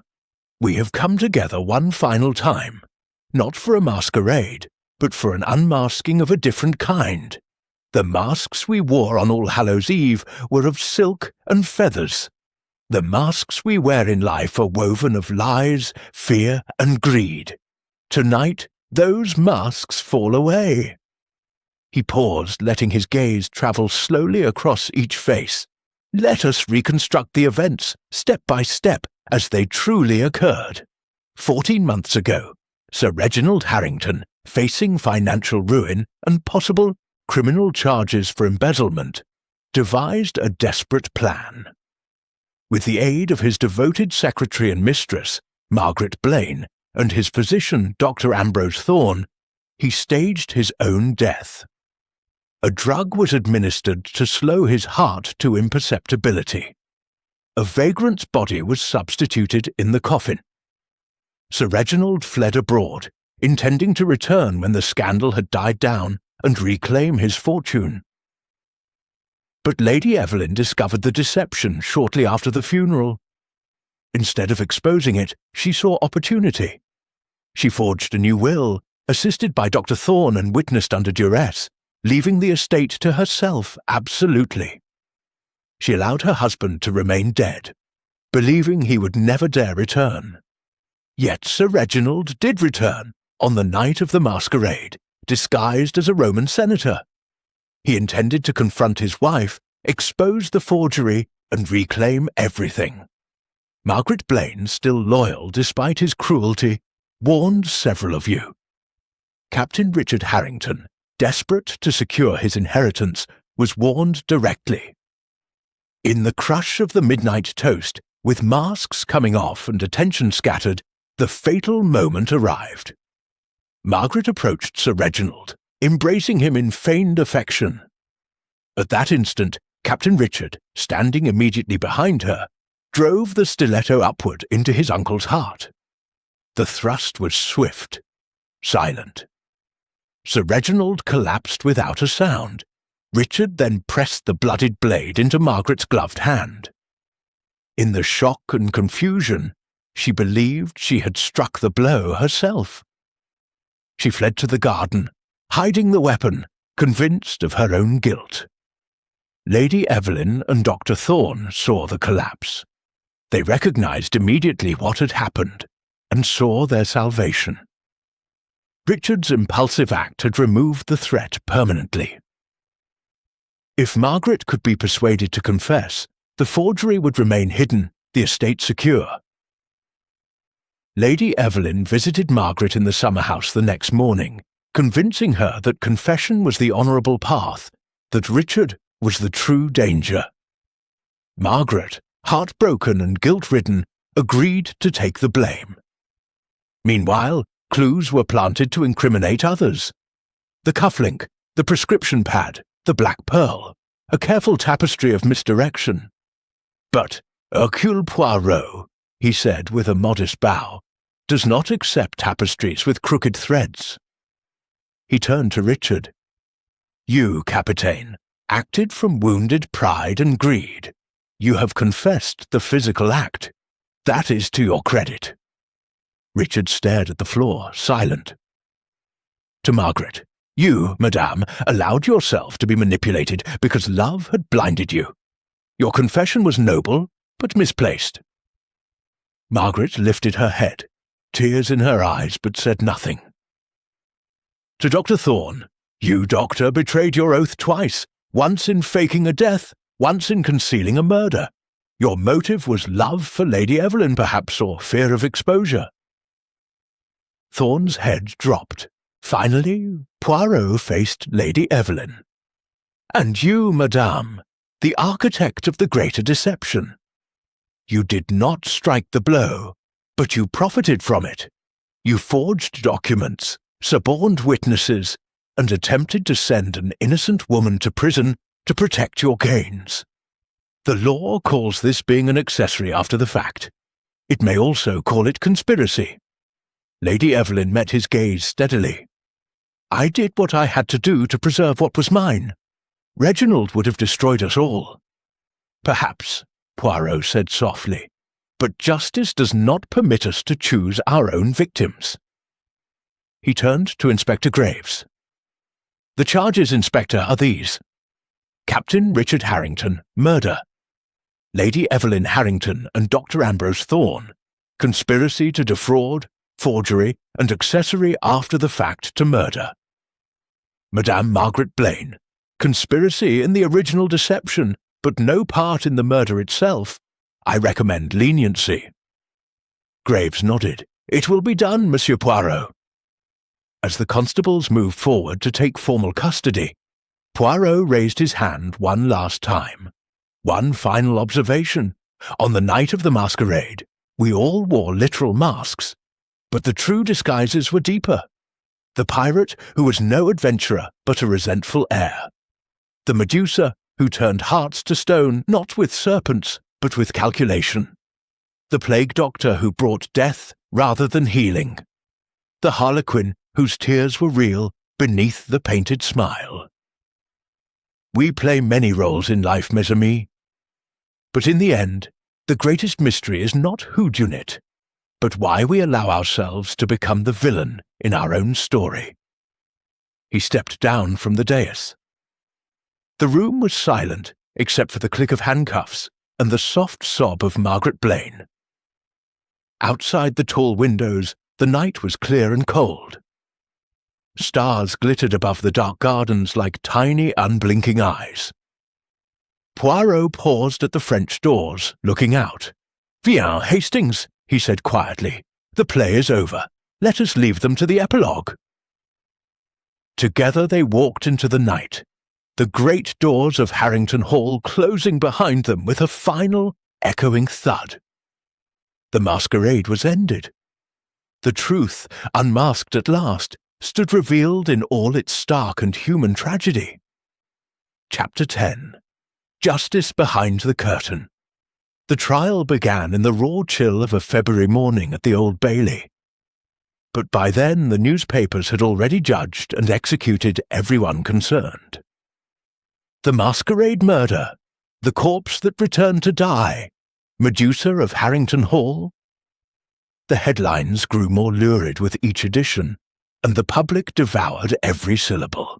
"We have come together one final time, not for a masquerade, but for an unmasking of a different kind. The masks we wore on All Hallows' Eve were of silk and feathers. The masks we wear in life are woven of lies, fear, and greed. Tonight, those masks fall away." He paused, letting his gaze travel slowly across each face. "Let us reconstruct the events, step by step, as they truly occurred. 14 months ago, Sir Reginald Harrington, facing financial ruin and possible criminal charges for embezzlement, devised a desperate plan. With the aid of his devoted secretary and mistress, Margaret Blaine, and his physician, Dr. Ambrose Thorne, he staged his own death. A drug was administered to slow his heart to imperceptibility. A vagrant's body was substituted in the coffin. Sir Reginald fled abroad, intending to return when the scandal had died down and reclaim his fortune. But Lady Evelyn discovered the deception shortly after the funeral. Instead of exposing it, she saw opportunity. She forged a new will, assisted by Dr. Thorne and witnessed under duress, leaving the estate to herself absolutely. She allowed her husband to remain dead, believing he would never dare return. Yet Sir Reginald did return on the night of the masquerade, disguised as a Roman senator. He intended to confront his wife, expose the forgery, and reclaim everything. Margaret Blaine, still loyal despite his cruelty, warned several of you. Captain Richard Harrington, desperate to secure his inheritance, was warned directly. In the crush of the midnight toast, with masks coming off and attention scattered, the fatal moment arrived. Margaret approached Sir Reginald, embracing him in feigned affection. At that instant, Captain Richard, standing immediately behind her, drove the stiletto upward into his uncle's heart. The thrust was swift, silent. Sir Reginald collapsed without a sound. Richard then pressed the bloodied blade into Margaret's gloved hand. In the shock and confusion, she believed she had struck the blow herself. She fled to the garden, hiding the weapon, convinced of her own guilt. Lady Evelyn and Dr. Thorne saw the collapse. They recognized immediately what had happened and saw their salvation. Richard's impulsive act had removed the threat permanently. If Margaret could be persuaded to confess, the forgery would remain hidden, the estate secure. Lady Evelyn visited Margaret in the summer house the next morning, convincing her that confession was the honourable path, that Richard was the true danger. Margaret, heartbroken and guilt-ridden, agreed to take the blame. Meanwhile, clues were planted to incriminate others. The cufflink, the prescription pad, the black pearl, a careful tapestry of misdirection. But Hercule Poirot, he said with a modest bow, does not accept tapestries with crooked threads. He turned to Richard. You, Capitaine, acted from wounded pride and greed. You have confessed the physical act. That is to your credit. Richard stared at the floor, silent. To Margaret, you, madame, allowed yourself to be manipulated because love had blinded you. Your confession was noble, but misplaced. Margaret lifted her head, tears in her eyes, but said nothing. To Dr. Thorne, you, doctor, betrayed your oath twice, once in faking a death, once in concealing a murder. Your motive was love for Lady Evelyn, perhaps, or fear of exposure. Thorne's head dropped. Finally, Poirot faced Lady Evelyn. And you, madame, the architect of the greater deception. You did not strike the blow, but you profited from it. You forged documents, suborned witnesses, and attempted to send an innocent woman to prison to protect your gains. The law calls this being an accessory after the fact. It may also call it conspiracy. Lady Evelyn met his gaze steadily. I did what I had to do to preserve what was mine. Reginald would have destroyed us all. Perhaps, Poirot said softly, but justice does not permit us to choose our own victims. He turned to Inspector Graves. The charges, Inspector, are these. Captain Richard Harrington, murder. Lady Evelyn Harrington and Dr. Ambrose Thorne, conspiracy to defraud, forgery, and accessory after the fact to murder. Madame Margaret Blaine, conspiracy in the original deception, but no part in the murder itself. I recommend leniency. Graves nodded. It will be done, Monsieur Poirot. As the constables moved forward to take formal custody, Poirot raised his hand one last time. One final observation, On the night of the masquerade, we all wore literal masks, but the true disguises were deeper. The pirate who was no adventurer but a resentful heir. The Medusa who turned hearts to stone not with serpents but with calculation. The plague doctor who brought death rather than healing. The harlequin whose tears were real beneath the painted smile. We play many roles in life, mes amis. But in the end, the greatest mystery is not Whodunit, but why we allow ourselves to become the villain in our own story. He stepped down from the dais. The room was silent except for the click of handcuffs and the soft sob of Margaret Blaine. Outside the tall windows, the night was clear and cold. Stars glittered above the dark gardens like tiny, unblinking eyes. Poirot paused at the French doors, looking out. "Viens, Hastings," he said quietly. "The play is over. Let us leave them to the epilogue." Together they walked into the night, the great doors of Harrington Hall closing behind them with a final, echoing thud. The masquerade was ended. The truth, unmasked at last, stood revealed in all its stark and human tragedy. Chapter 10. Justice Behind the Curtain. The trial began in the raw chill of a February morning at the Old Bailey. But by then the newspapers had already judged and executed everyone concerned. The masquerade murder, the corpse that returned to die, Medusa of Harrington Hall. The headlines grew more lurid with each edition, and the public devoured every syllable.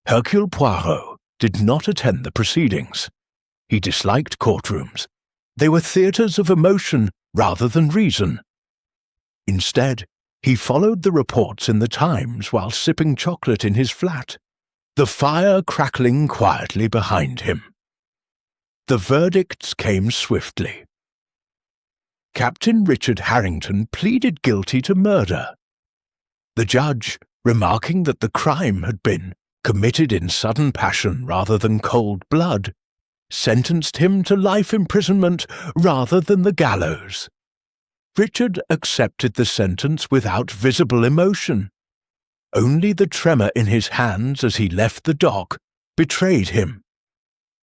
Hercule Poirot did not attend the proceedings. He disliked courtrooms. They were theatres of emotion rather than reason. Instead, he followed the reports in the Times while sipping chocolate in his flat, the fire crackling quietly behind him. The verdicts came swiftly. Captain Richard Harrington pleaded guilty to murder. The judge, remarking that the crime had been committed in sudden passion rather than cold blood, sentenced him to life imprisonment rather than the gallows. Richard accepted the sentence without visible emotion. Only the tremor in his hands as he left the dock betrayed him.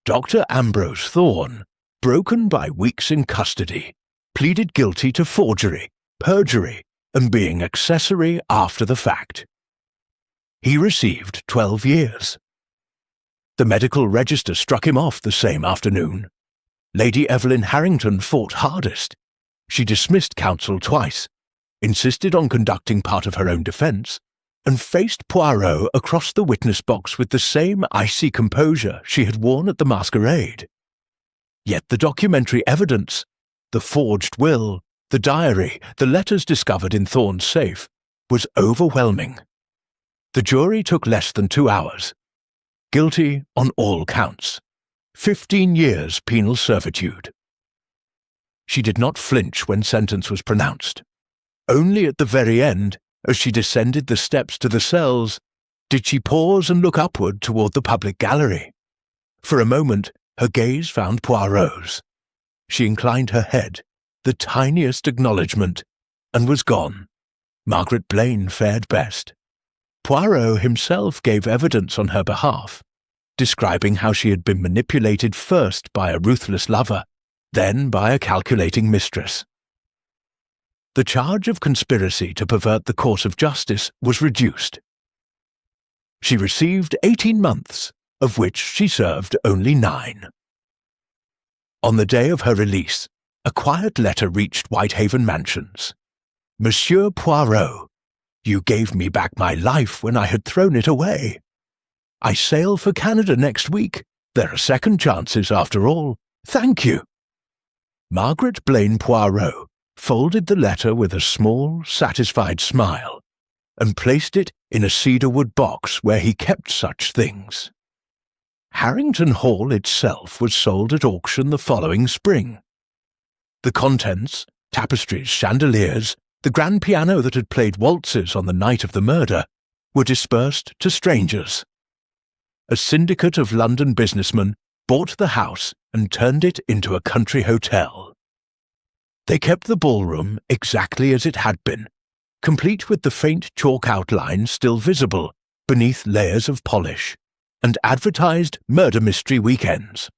Dr. Ambrose Thorne, broken by weeks in custody, pleaded guilty to forgery, perjury, and being accessory after the fact. He received 12 years. The medical register struck him off the same afternoon. Lady Evelyn Harrington fought hardest. She dismissed counsel twice, insisted on conducting part of her own defence, and faced Poirot across the witness box with the same icy composure she had worn at the masquerade. Yet the documentary evidence, the forged will, the diary, the letters discovered in Thorne's safe, was overwhelming. The jury took less than 2 hours. Guilty on all counts. 15 years penal servitude. She did not flinch when sentence was pronounced. Only at the very end, as she descended the steps to the cells, did she pause and look upward toward the public gallery. For a moment, her gaze found Poirot's. She inclined her head, the tiniest acknowledgement, and was gone. Margaret Blaine fared best. Poirot himself gave evidence on her behalf, describing how she had been manipulated first by a ruthless lover, then by a calculating mistress. The charge of conspiracy to pervert the course of justice was reduced. She received 18 months, of which she served only 9. On the day of her release, a quiet letter reached Whitehaven Mansions. Monsieur Poirot, you gave me back my life when I had thrown it away. I sail for Canada next week. There are second chances after all. Thank you. Margaret Blaine Poirot folded the letter with a small, satisfied smile and placed it in a cedarwood box where he kept such things. Harrington Hall itself was sold at auction the following spring. The contents, tapestries, chandeliers, the grand piano that had played waltzes on the night of the murder, were dispersed to strangers. A syndicate of London businessmen bought the house and turned it into a country hotel. They kept the ballroom exactly as it had been, complete with the faint chalk outline still visible beneath layers of polish, and advertised murder mystery weekends.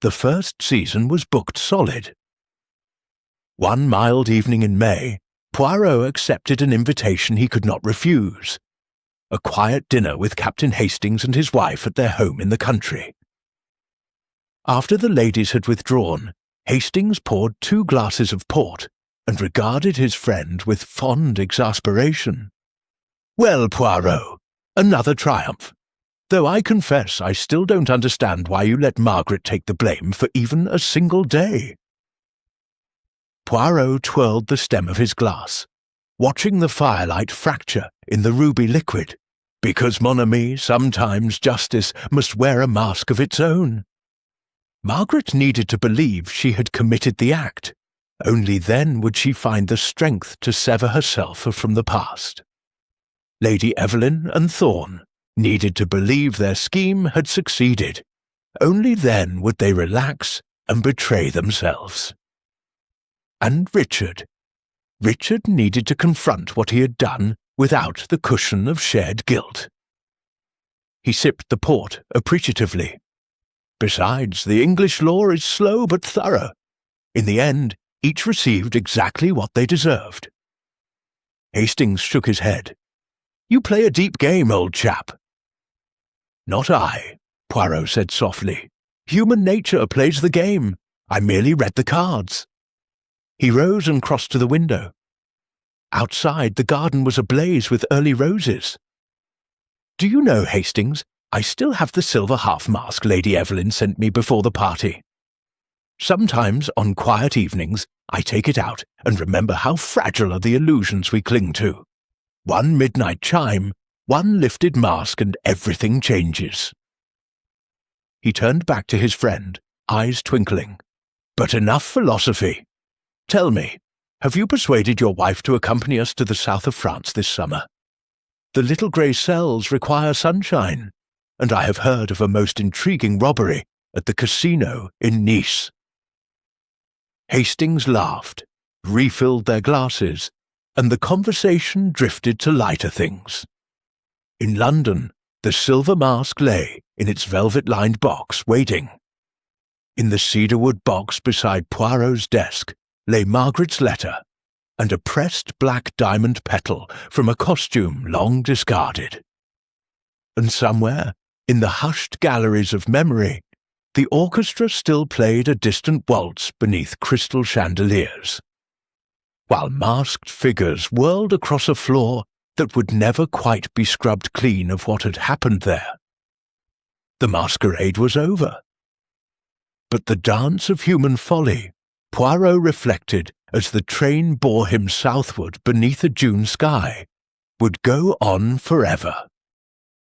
The first season was booked solid. One mild evening in May, Poirot accepted an invitation he could not refuse: a quiet dinner with Captain Hastings and his wife at their home in the country. After the ladies had withdrawn, Hastings poured 2 glasses of port and regarded his friend with fond exasperation. "Well, Poirot, another triumph, though I confess I still don't understand why you let Margaret take the blame for even a single day." Poirot twirled the stem of his glass, watching the firelight fracture in the ruby liquid, because, mon ami, sometimes justice must wear a mask of its own. Margaret needed to believe she had committed the act. Only then would she find the strength to sever herself from the past. Lady Evelyn and Thorn needed to believe their scheme had succeeded. Only then would they relax and betray themselves. And Richard needed to confront what he had done without the cushion of shared guilt. He sipped the port appreciatively. Besides, the English law is slow but thorough. In the end, each received exactly what they deserved. Hastings shook his head. "You play a deep game, old chap." "Not I," Poirot said softly. "Human nature plays the game. I merely read the cards." He rose and crossed to the window. Outside, the garden was ablaze with early roses. "Do you know, Hastings, I still have the silver half-mask Lady Evelyn sent me before the party. Sometimes, on quiet evenings, I take it out and remember how fragile are the illusions we cling to. One midnight chime, one lifted mask, and everything changes." He turned back to his friend, eyes twinkling. "But enough philosophy. Tell me, have you persuaded your wife to accompany us to the south of France this summer? The little grey cells require sunshine, and I have heard of a most intriguing robbery at the casino in Nice." Hastings laughed, refilled their glasses, and the conversation drifted to lighter things. In London, the silver mask lay in its velvet-lined box waiting. In the cedarwood box beside Poirot's desk lay Margaret's letter and a pressed black diamond petal from a costume long discarded. And somewhere, in the hushed galleries of memory, the orchestra still played a distant waltz beneath crystal chandeliers, while masked figures whirled across a floor that would never quite be scrubbed clean of what had happened there. The masquerade was over. But the dance of human folly, Poirot reflected as the train bore him southward beneath a June sky, would go on forever.